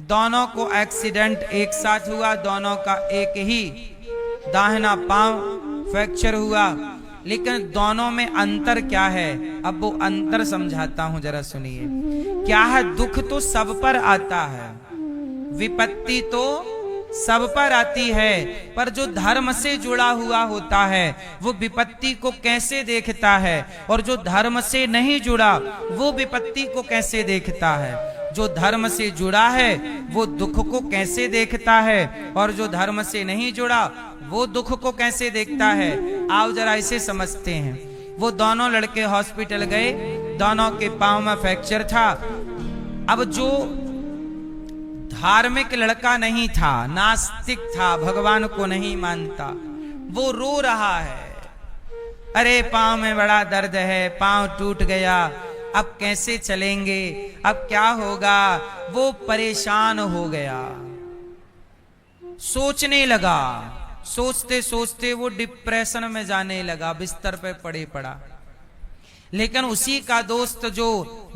दोनों को एक्सीडेंट एक साथ हुआ, दोनों का एक ही दाहिना पांव फ्रैक्चर हुआ, लेकिन दोनों में अंतर क्या है? अब वो अंतर समझाता हूं, जरा सुनिए। क्या है? दुख तो सब पर आता है, विपत्ति तो सब पर आती है, पर जो धर्म से जुड़ा हुआ होता है वो विपत्ति को कैसे देखता है, और जो धर्म से नहीं जुड़ा वो विपत्ति को कैसे देखता है। जो धर्म से जुड़ा है वो दुख को कैसे देखता है, और जो धर्म से नहीं जुड़ा वो दुख को कैसे देखता है। आओ जरा इसे समझते हैं। वो दोनों लड़के हॉस्पिटल गए, दोनों के पांव में फ्रैक्चर था। अब जो धार्मिक लड़का नहीं था, नास्तिक था, भगवान को नहीं मानता, वो रो रहा है, अरे पांव में बड़ा दर्द है, पांव टूट गया, अब कैसे चलेंगे, अब क्या होगा। वो परेशान हो गया, सोचने लगा, सोचते सोचते वो डिप्रेशन में जाने लगा, बिस्तर पे पड़े पड़ा। लेकिन उसी का दोस्त जो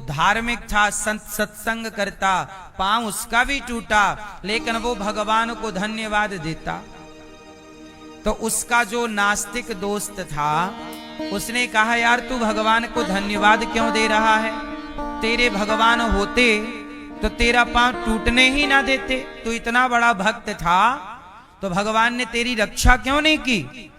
धार्मिक था, सत्संग करता, पांव उसका भी टूटा, लेकिन वो भगवान को धन्यवाद देता। तो उसका जो नास्तिक दोस्त था उसने कहा, यार तू भगवान को धन्यवाद क्यों दे रहा है, तेरे भगवान होते तो तेरा पांव टूटने ही ना देते, तू इतना बड़ा भक्त था तो भगवान ने तेरी रक्षा क्यों नहीं की।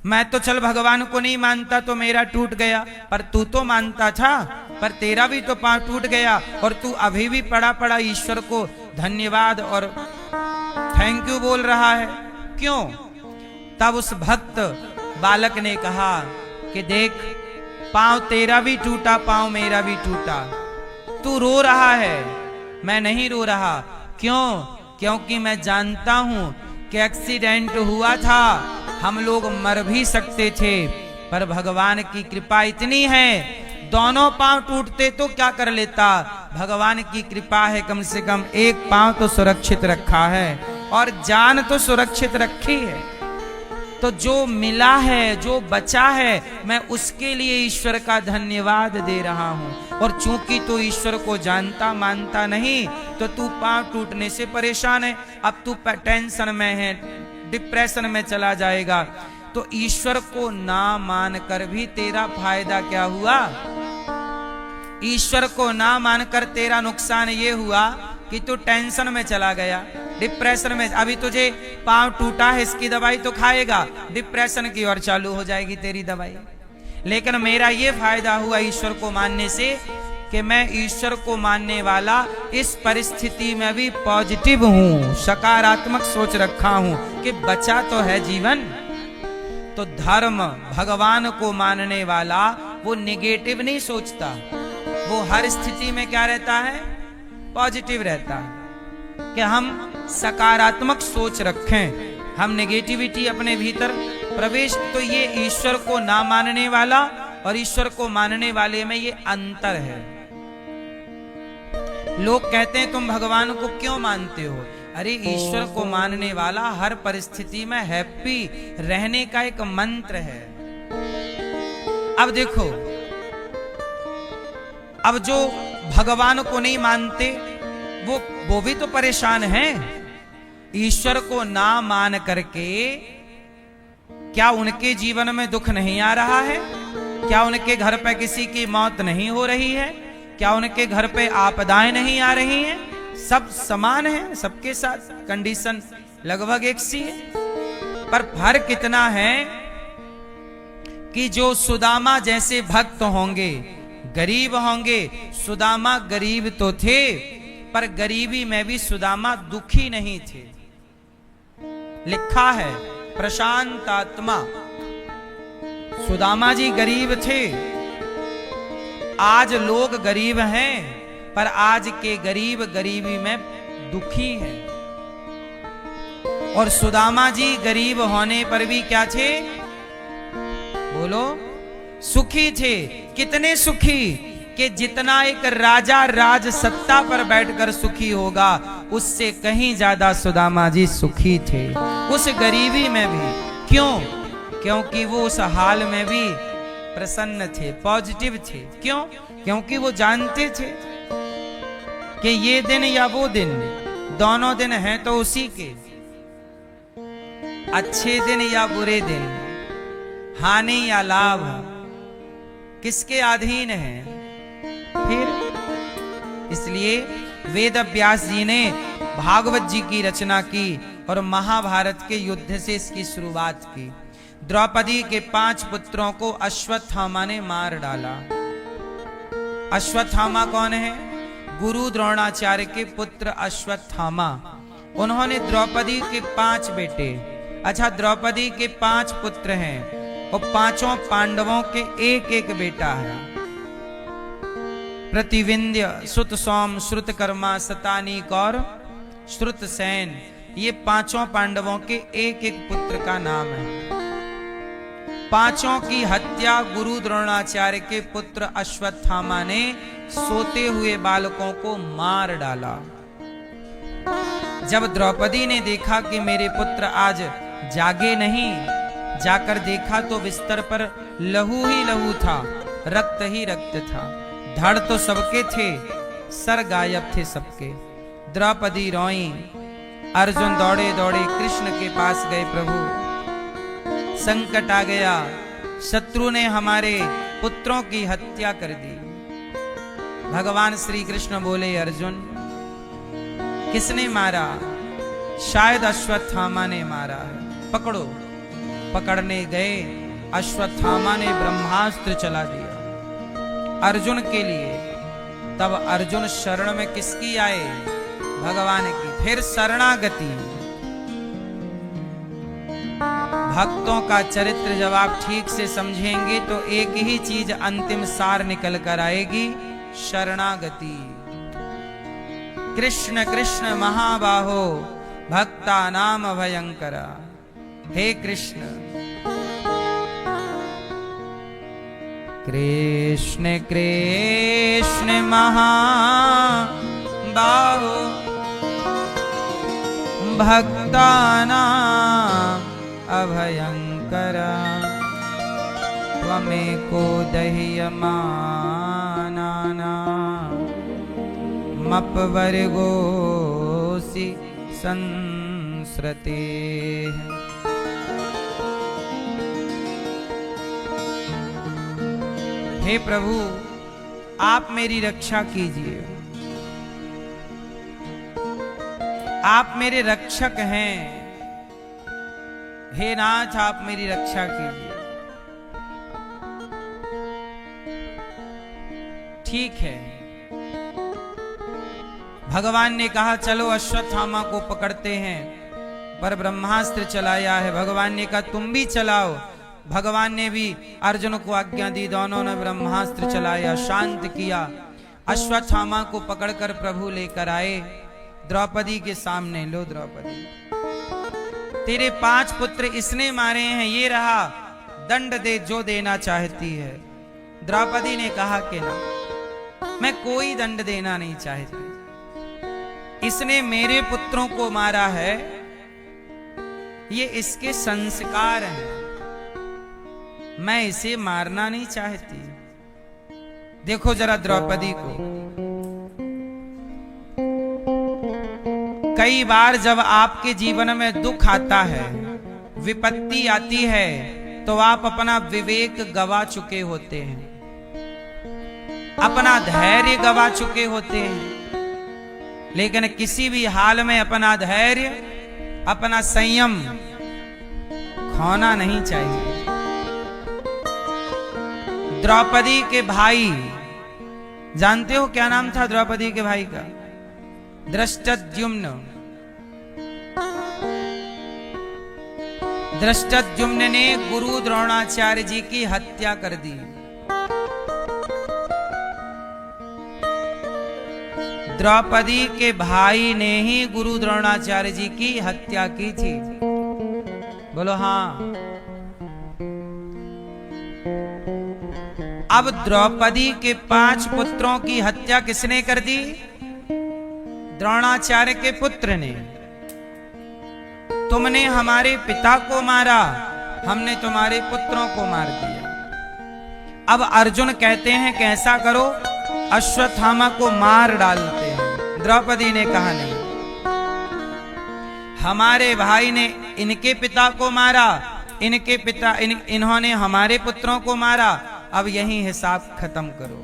मैं तो चल भगवान को नहीं मानता तो मेरा टूट गया, पर तू तो मानता था, पर तेरा भी तो पांव टूट गया, और तू अभी भी पड़ा पड़ा ईश्वर को धन्यवाद और थैंक यू बोल रहा है, क्यों। तब उस भक्त बालक ने कहा कि देख, पांव तेरा भी टूटा, पांव मेरा भी टूटा, तू रो रहा है, मैं नहीं रो रहा, क्यों, क्योंकि मैं जानता हूं कि एक्सीडेंट हुआ था, हम लोग मर भी सकते थे, पर भगवान की कृपा इतनी है, दोनों पांव टूटते तो क्या कर लेता, भगवान की कृपा है, कम से कम एक पांव तो सुरक्षित रखा है और जान तो सुरक्षित रखी है। तो जो मिला है, जो बचा है, मैं उसके लिए ईश्वर का धन्यवाद दे रहा हूं। और चूंकि तू ईश्वर को जानता मानता नहीं, तो तू पांव टूटने से परेशान है, अब तू टेंशन में है, डिप्रेशन में चला जाएगा। तो ईश्वर को ना मानकर भी तेरा फायदा क्या हुआ, ईश्वर को ना मानकर तेरा नुकसान ये हुआ कि तू टेंशन में चला गया, डिप्रेशन में। अभी तुझे पांव टूटा है, इसकी दवाई तो खाएगा, डिप्रेशन की ओर चालू हो जाएगी तेरी दवाई। लेकिन मेरा ये फायदा हुआ ईश्वर को मानने से कि मैं ईश्वर को मानने वाला इस परिस्थिति में भी पॉजिटिव हूं, सकारात्मक सोच रखा हूं कि बचा तो है जीवन। तो धर्म, भगवान को मानने वाला वो निगेटिव नहीं सोचता, वो हर स्थिति में क्या रहता है, पॉजिटिव रहता है, कि हम सकारात्मक सोच रखें, हम नेगेटिविटी अपने भीतर प्रवेश। तो ये ईश्वर को ना मानने वाला और ईश्वर को मानने वाले में ये अंतर है। लोग कहते हैं तुम भगवान को क्यों मानते हो, अरे ईश्वर को मानने वाला हर परिस्थिति में हैप्पी रहने का एक मंत्र है। अब देखो, अब जो भगवान को नहीं मानते वो भी तो परेशान हैं। ईश्वर को ना मान करके क्या उनके जीवन में दुख नहीं आ रहा है, क्या उनके घर पे किसी की मौत नहीं हो रही है, क्या उनके घर पे आपदाएं नहीं आ रही हैं, सब समान है, सबके साथ कंडीशन लगभग एक सी है। पर फर्क इतना है कि जो सुदामा जैसे भक्त होंगे, गरीब होंगे, सुदामा गरीब तो थे पर गरीबी में भी सुदामा दुखी नहीं थे। लिखा है प्रशांत आत्मा, सुदामा जी गरीब थे, आज लोग गरीब हैं पर आज के गरीब गरीबी में दुखी हैं। और सुदामा जी गरीब होने पर भी क्या थे, बोलो, सुखी थे। कितने सुखी कि जितना एक राजा राज सत्ता पर बैठकर सुखी होगा, उससे कहीं ज्यादा सुदामा जी सुखी थे, उस गरीबी में भी। क्यों, क्योंकि वो उस हाल में भी प्रसन्न थे, पॉजिटिव थे। क्यों, क्योंकि वो जानते थे कि ये दिन या वो दिन, दोनों दिन हैं तो उसी के, अच्छे दिन या बुरे दिन, हानि या लाभ, किसके अधीन है फिर। इसलिए वेद व्यास जी ने भागवत जी की रचना की और महाभारत के युद्ध से इसकी शुरुआत की। द्रौपदी के 5 पुत्रों को अश्वत्थामा ने मार डाला। अश्वत्थामा कौन है, गुरु द्रोणाचार्य के पुत्र अश्वत्थामा। उन्होंने द्रौपदी के 5 बेटे, अच्छा द्रौपदी के 5 पुत्र हैं और 5 पांडवों के एक एक बेटा है। प्रतिविंध्य, सुत सोम, श्रुतकर्मा, शतानीक और श्रुतसेन, ये पांचों पांडवों के एक एक पुत्र का नाम है। पांचों की हत्या गुरु द्रोणाचार्य के पुत्र अश्वत्थामा ने सोते हुए बालकों को मार डाला। जब द्रौपदी ने देखा कि मेरे पुत्र आज जागे नहीं, जाकर देखा तो बिस्तर पर लहू ही लहू था, रक्त ही रक्त था। धड़ तो सबके थे, सर गायब थे सबके। द्रौपदी रोई। अर्जुन दौड़े दौड़े कृष्ण के पास गए, प्रभु संकट आ गया, शत्रु ने हमारे पुत्रों की हत्या कर दी। भगवान श्री कृष्ण बोले, अर्जुन किसने मारा? शायद अश्वत्थामा ने मारा है, पकड़ो। पकड़ने गए, अश्वत्थामा ने ब्रह्मास्त्र चला दिया अर्जुन के लिए। तब अर्जुन शरण में किसकी आए? भगवान की। फिर शरणागति। भक्तों का चरित्र जब आप ठीक से समझेंगे तो एक ही चीज अंतिम सार निकल कर आएगी, शरणागति। कृष्ण कृष्ण महाबाहो भक्ता नाम भयंकरा। हे कृष्ण, कृष्ण कृष्ण महाबाहो भक्ता नाम अभयंकरा। त्वमेको दह्यमानाना मपवर्गोऽसि संसृते। हे प्रभु, आप मेरी रक्षा कीजिए। आप मेरे रक्षक हैं। हे नाथ, आप मेरी रक्षा कीजिए। ठीक है। भगवान ने कहा चलो अश्वत्थामा को पकड़ते हैं, पर ब्रह्मास्त्र चलाया है। भगवान ने कहा तुम भी चलाओ। भगवान ने भी अर्जुन को आज्ञा दी, दोनों ने ब्रह्मास्त्र चलाया, शांत किया। अश्वत्थामा को पकड़कर प्रभु लेकर आए द्रौपदी के सामने। लो द्रौपदी, तेरे 5 पुत्र इसने मारे हैं, ये रहा, दंड दे जो देना चाहती है। द्रौपदी ने कहा कि ना, मैं कोई दंड देना नहीं चाहती। इसने मेरे पुत्रों को मारा है, ये इसके संस्कार हैं, मैं इसे मारना नहीं चाहती। देखो जरा द्रौपदी को। कई बार जब आपके जीवन में दुख आता है, विपत्ति आती है, तो आप अपना विवेक गवा चुके होते हैं, अपना धैर्य गवा चुके होते हैं। लेकिन किसी भी हाल में अपना धैर्य, अपना संयम खोना नहीं चाहिए। द्रौपदी के भाई, जानते हो क्या नाम था द्रौपदी के भाई का? धृष्टद्युम्न। धृष्टद्युम्न ने गुरु द्रोणाचार्य जी की हत्या कर दी। द्रौपदी के भाई ने ही गुरु द्रोणाचार्य जी की हत्या की थी। बोलो हाँ। अब द्रौपदी के 5 पुत्रों की हत्या किसने कर दी? द्रोणाचार्य के पुत्र ने। तुमने हमारे पिता को मारा, हमने तुम्हारे पुत्रों को मार दिया। अब अर्जुन कहते हैं कि ऐसा करो, अश्वत्थामा को मार डालते हैं। द्रौपदी ने कहा नहीं, हमारे भाई ने इनके पिता को मारा, इनके पिता इन्होंने हमारे पुत्रों को मारा, अब यही हिसाब खत्म करो।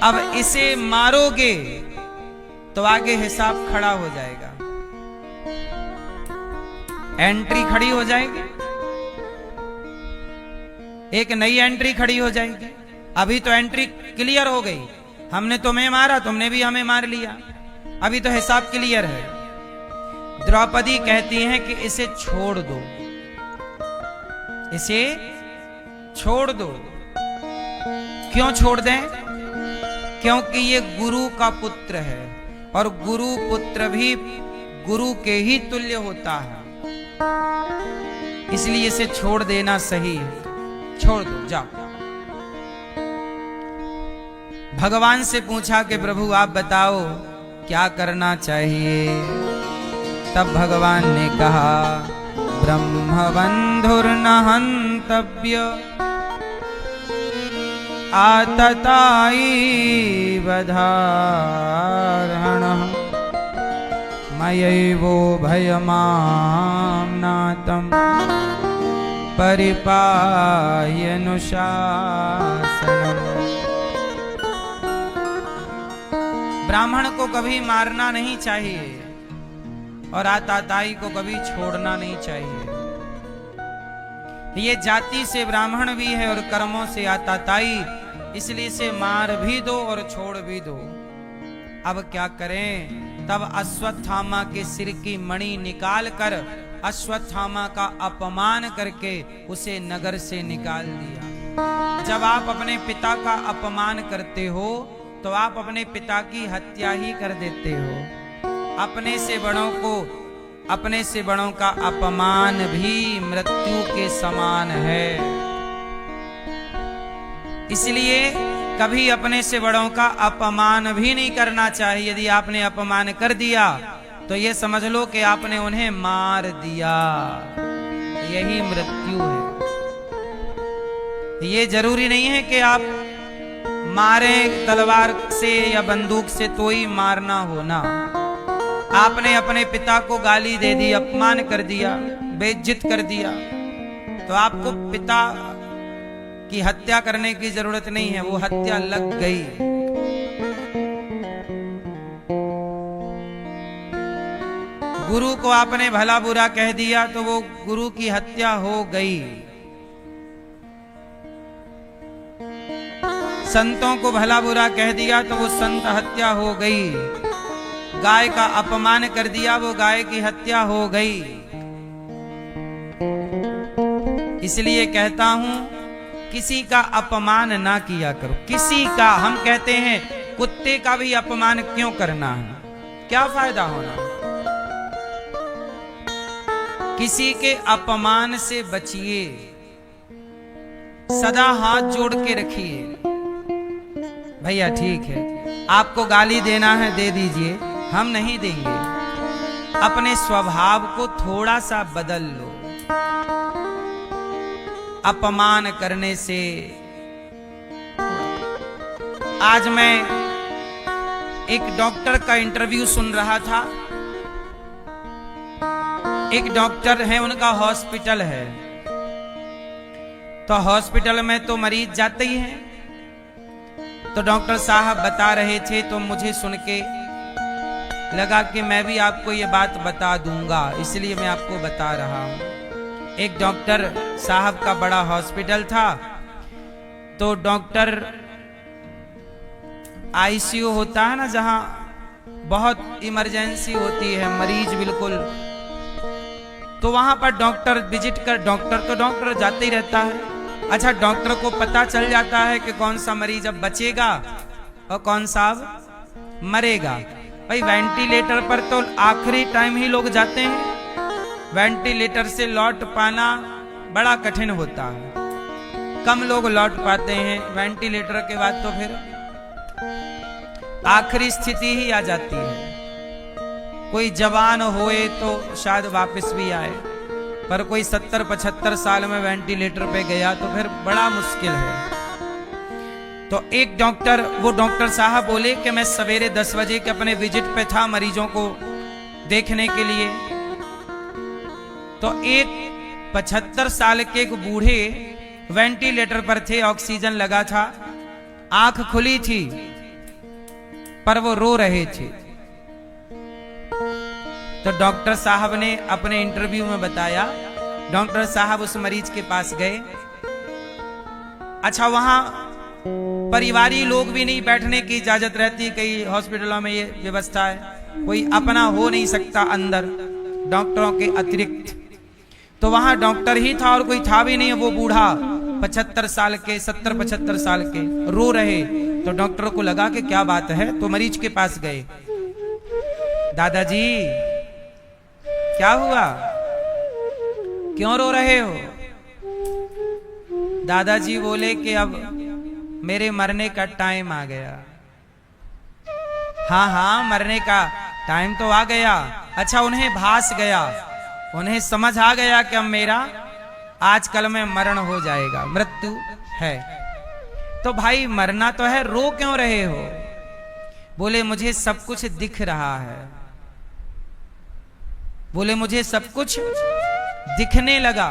अब इसे मारोगे तो आगे हिसाब खड़ा हो जाएगा, एंट्री खड़ी हो जाएगी, एक नई एंट्री खड़ी हो जाएगी। अभी तो एंट्री क्लियर हो गई, हमने तुम्हें मारा, तुमने भी हमें मार लिया, अभी तो हिसाब क्लियर है। द्रौपदी कहती हैं कि इसे छोड़ दो, इसे छोड़ दो। क्यों छोड़ दें? क्योंकि ये गुरु का पुत्र है और गुरु पुत्र भी गुरु के ही तुल्य होता है, इसलिए इसे छोड़ देना सही है। छोड़ दो, जाओ। भगवान से पूछा कि प्रभु आप बताओ क्या करना चाहिए। तब भगवान ने कहा ब्रह्मबंधुर्न हन्तव्य आततायी वधारणः मयैवो भयमाम्नातं परिपायनुशासनम्। ब्राह्मण को कभी मारना नहीं चाहिए और आताताई को कभी छोड़ना नहीं चाहिए। ये जाति से ब्राह्मण भी है और कर्मों से आताताई, इसलिए इसे मार भी दो और छोड़ भी दो। अब क्या करें? तब अश्वत्थामा के सिर की मणि निकाल कर अश्वत्थामा का अपमान करके उसे नगर से निकाल दिया। जब आप अपने पिता का अपमान करते हो तो आप अपने पिता की हत्या ही कर देते हो। अपने से बड़ों का अपमान भी मृत्यु के समान है। इसलिए कभी अपने से बड़ों का अपमान भी नहीं करना चाहिए। यदि आपने अपमान कर दिया तो ये समझ लो कि आपने उन्हें मार दिया, यही मृत्यु है। ये जरूरी नहीं है कि आप मारे तलवार से या बंदूक से तो ही मारना हो ना। आपने अपने पिता को गाली दे दी, अपमान कर दिया, बेइज्जत कर दिया, तो आपको पिता की हत्या करने की जरूरत नहीं है, वो हत्या लग गई। गुरु को आपने भला बुरा कह दिया तो वो गुरु की हत्या हो गई। संतों को भला बुरा कह दिया तो वो संत हत्या हो गई। गाय का अपमान कर दिया, वो गाय की हत्या हो गई। इसलिए कहता हूं किसी का अपमान ना किया करो। किसी का, हम कहते हैं कुत्ते का भी अपमान क्यों करना है, क्या फायदा होना। किसी के अपमान से बचिए, सदा हाथ जोड़ के रखिए। भैया ठीक है, आपको गाली देना है दे दीजिए, हम नहीं देंगे। अपने स्वभाव को थोड़ा सा बदल लो। अपमान करने से, आज मैं एक डॉक्टर का इंटरव्यू सुन रहा था। एक डॉक्टर है, उनका हॉस्पिटल है, तो हॉस्पिटल में तो मरीज जाते ही हैं। तो डॉक्टर साहब बता रहे थे तो मुझे सुन के लगा कि मैं भी आपको ये बात बता दूंगा, इसलिए मैं आपको बता रहा हूं। एक डॉक्टर साहब का बड़ा हॉस्पिटल था, तो डॉक्टर आईसीयू होता है ना, जहां बहुत इमरजेंसी होती है, मरीज बिल्कुल, तो वहां पर डॉक्टर विजिट कर, डॉक्टर जाते ही रहता है। अच्छा, डॉक्टर को पता चल जाता है कि कौन सा मरीज अब बचेगा और कौन सा अब मरेगा। भाई वेंटिलेटर पर तो आखिरी टाइम ही लोग जाते हैं, वेंटिलेटर से लौट पाना बड़ा कठिन होता है, कम लोग लौट पाते हैं। वेंटिलेटर के बाद तो फिर आखिरी स्थिति ही आ जाती है। कोई जवान होए तो शायद वापस भी आए, पर कोई 70-75 साल में वेंटिलेटर पे गया तो फिर बड़ा मुश्किल है। तो एक डॉक्टर, वो डॉक्टर साहब बोले कि मैं सवेरे 10 बजे के अपने विजिट पे था मरीजों को देखने के लिए। तो एक 75 साल के एक बूढ़े वेंटिलेटर पर थे, ऑक्सीजन लगा था, आंख खुली थी पर वो रो रहे थे। तो डॉक्टर साहब ने अपने इंटरव्यू में बताया, डॉक्टर साहब उस मरीज के पास गए। अच्छा, वहां परिवारी लोग भी नहीं बैठने की इजाजत रहती, कई हॉस्पिटलों में ये व्यवस्था है, कोई अपना हो नहीं सकता अंदर डॉक्टरों के अतिरिक्त। तो वहां डॉक्टर ही था और कोई था भी नहीं। वो बूढ़ा 75 साल के, 70-75 साल के रो रहे। तो तो डॉक्टर को लगा कि क्या बात है, तो मरीज के पास गए। दादाजी क्या हुआ, क्यों रो रहे हो? दादाजी बोले कि अब मेरे मरने का टाइम आ गया। हाँ हाँ, मरने का टाइम तो आ गया। अच्छा, उन्हें भास गया, उन्हें समझ आ गया कि अब मेरा आजकल में मरण हो जाएगा, मृत्यु है। तो भाई मरना तो है, रो क्यों रहे हो? बोले मुझे सब कुछ दिख रहा है। बोले मुझे सब कुछ दिखने लगा।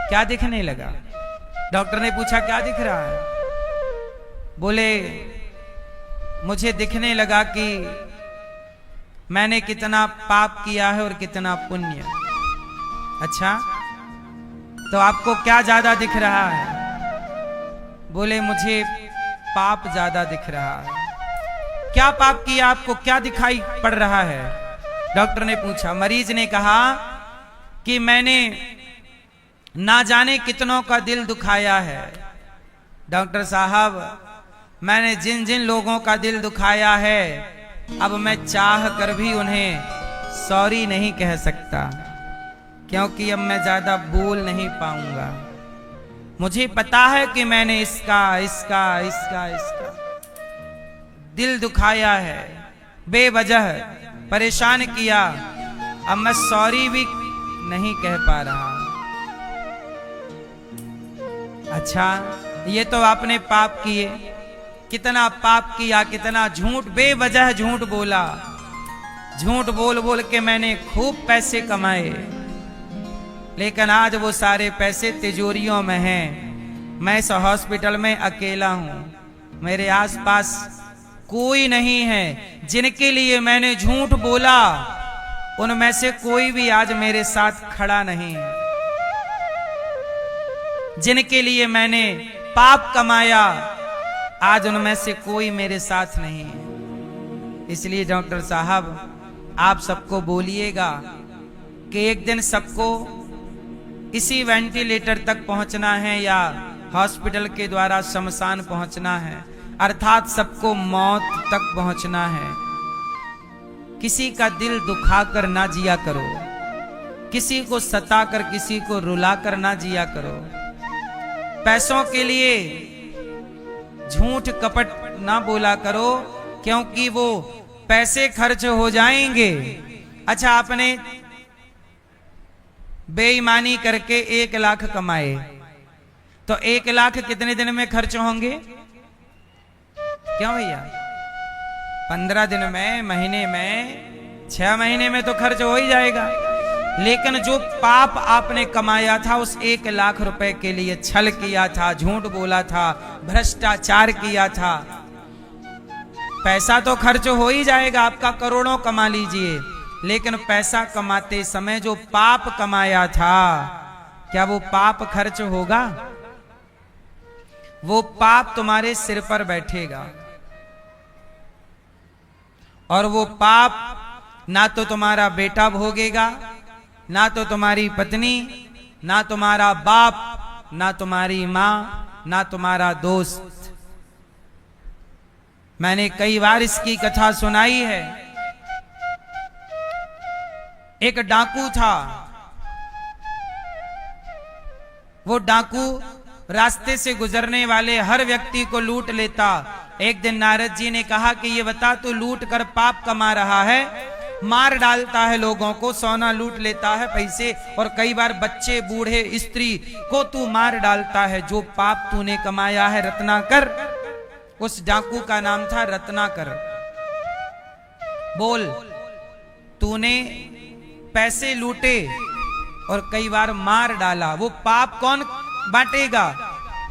क्या दिखने लगा? डॉक्टर ने पूछा क्या दिख रहा है? बोले मुझे दिखने लगा कि मैंने कितना पाप किया है और कितना पुण्य। अच्छा, तो आपको क्या ज्यादा दिख रहा है? बोले मुझे पाप ज्यादा दिख रहा है। क्या पाप किया, आपको क्या दिखाई पड़ रहा है? डॉक्टर ने पूछा। मरीज ने कहा कि मैंने ना जाने कितनों का दिल दुखाया है। डॉक्टर साहब, मैंने जिन जिन लोगों का दिल दुखाया है, अब मैं चाह कर भी उन्हें सॉरी नहीं कह सकता, क्योंकि अब मैं ज्यादा बोल नहीं पाऊंगा। मुझे पता है कि मैंने इसका इसका इसका इसका दिल दुखाया है, बेवजह परेशान किया, अब मैं सॉरी भी नहीं कह पा रहा। अच्छा, ये तो आपने पाप किए, कितना पाप किया, कितना झूठ, बेवजह झूठ बोला। झूठ बोल बोल के मैंने खूब पैसे कमाए, लेकिन आज वो सारे पैसे तिजोरियों में हैं। मैं इस हॉस्पिटल में अकेला हूं, मेरे आसपास कोई नहीं है। जिनके लिए मैंने झूठ बोला, उनमें से कोई भी आज मेरे साथ खड़ा नहीं है। जिनके लिए मैंने पाप कमाया, आज उनमें से कोई मेरे साथ नहीं है। इसलिए डॉक्टर साहब, आप सबको बोलिएगा कि एक दिन सबको इसी वेंटिलेटर तक पहुंचना है या हॉस्पिटल के द्वारा शमशान पहुंचना है, अर्थात सबको मौत तक पहुंचना है। किसी का दिल दुखाकर ना जिया करो, किसी को सताकर, किसी को रुलाकर ना जिया करो। पैसों के लिए झूठ कपट ना बोला करो, क्योंकि वो पैसे खर्च हो जाएंगे। अच्छा, आपने बेईमानी करके 1 लाख कमाए, तो 1 लाख कितने दिन में खर्च होंगे? क्यों भैया? 15 दिन में, महीने में, 6 महीने में तो खर्च हो ही जाएगा। लेकिन जो पाप आपने कमाया था, उस 1 लाख रुपए के लिए छल किया था, झूठ बोला था, भ्रष्टाचार किया था, पैसा तो खर्च हो ही जाएगा। आपका करोड़ों कमा लीजिए, लेकिन पैसा कमाते समय जो पाप कमाया था, क्या वो पाप खर्च होगा? वो पाप तुम्हारे सिर पर बैठेगा, और वो पाप ना तो तुम्हारा बेटा भोगेगा, ना तो तुम्हारी पत्नी, ना तुम्हारा बाप, ना तुम्हारी मां, ना तुम्हारा दोस्त। मैंने कई बार इसकी कथा सुनाई है। एक डाकू था, वो डाकू रास्ते से गुजरने वाले हर व्यक्ति को लूट लेता। एक दिन नारद जी ने कहा कि ये बता, तू लूट कर पाप कमा रहा है, मार डालता है लोगों को, सोना लूट लेता है, पैसे, और कई बार बच्चे, बूढ़े, स्त्री को तू मार डालता है। जो पाप तूने कमाया है रत्नाकर, उस डाकू का नाम था रत्नाकर, बोल, तूने पैसे लूटे और कई बार मार डाला, वो पाप कौन बांटेगा?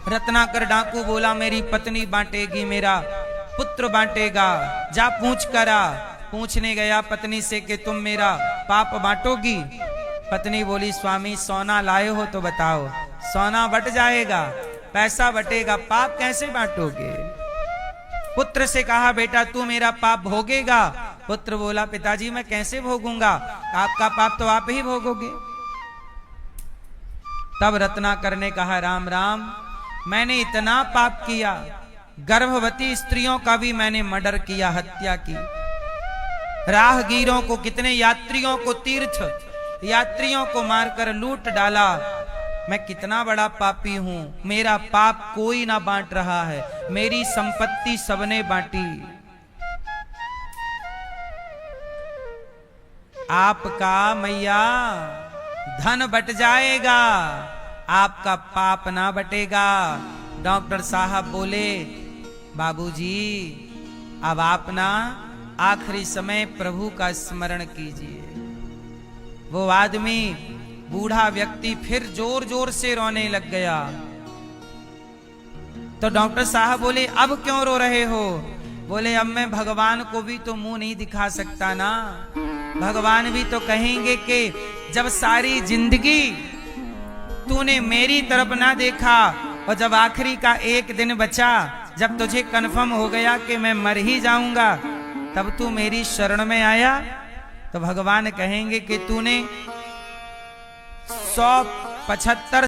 रत्नाकर डाकू बोला, मेरी पत्नी बांटेगी, मेरा पुत्र बांटेगा। जा पूछ करा। पूछने गया पत्नी से कि तुम मेरा पाप बांटोगी? पत्नी बोली, स्वामी सोना लाए हो तो बताओ। सोना बट जाएगा, पैसा बटेगा, पाप कैसे बांटोगे? पुत्र से कहा, बेटा तू मेरा पाप भोगेगा? पुत्र बोला, पिताजी मैं कैसे भोगूंगा, आपका पाप तो आप ही भोगोगे। तब रत्नाकर ने कहा, राम राम, मैंने इतना पाप किया, गर्भवती स्त्रियों का भी मैंने मर्डर किया, हत्या की। राहगीरों को, कितने यात्रियों को, तीर्थ यात्रियों को मारकर लूट डाला। मैं कितना बड़ा पापी हूं, मेरा पाप कोई ना बांट रहा है, मेरी संपत्ति सबने बांटी। आपका मैया धन बट जाएगा, आपका पाप ना बटेगा। डॉक्टर साहब बोले, बाबूजी अब आप ना आखिरी समय प्रभु का स्मरण कीजिए। वो आदमी, बूढ़ा व्यक्ति फिर जोर जोर से रोने लग गया। तो डॉक्टर साहब बोले, अब क्यों रो रहे हो? बोले, अब मैं भगवान को भी तो मुंह नहीं दिखा सकता ना। भगवान भी तो कहेंगे कि जब सारी जिंदगी तूने मेरी तरफ ना देखा और जब आखिरी का एक दिन बचा, जब तुझे कन्फर्म हो गया कि मैं मर ही जाऊंगा, तब तू मेरी शरण में आया। तो भगवान कहेंगे कि तूने 175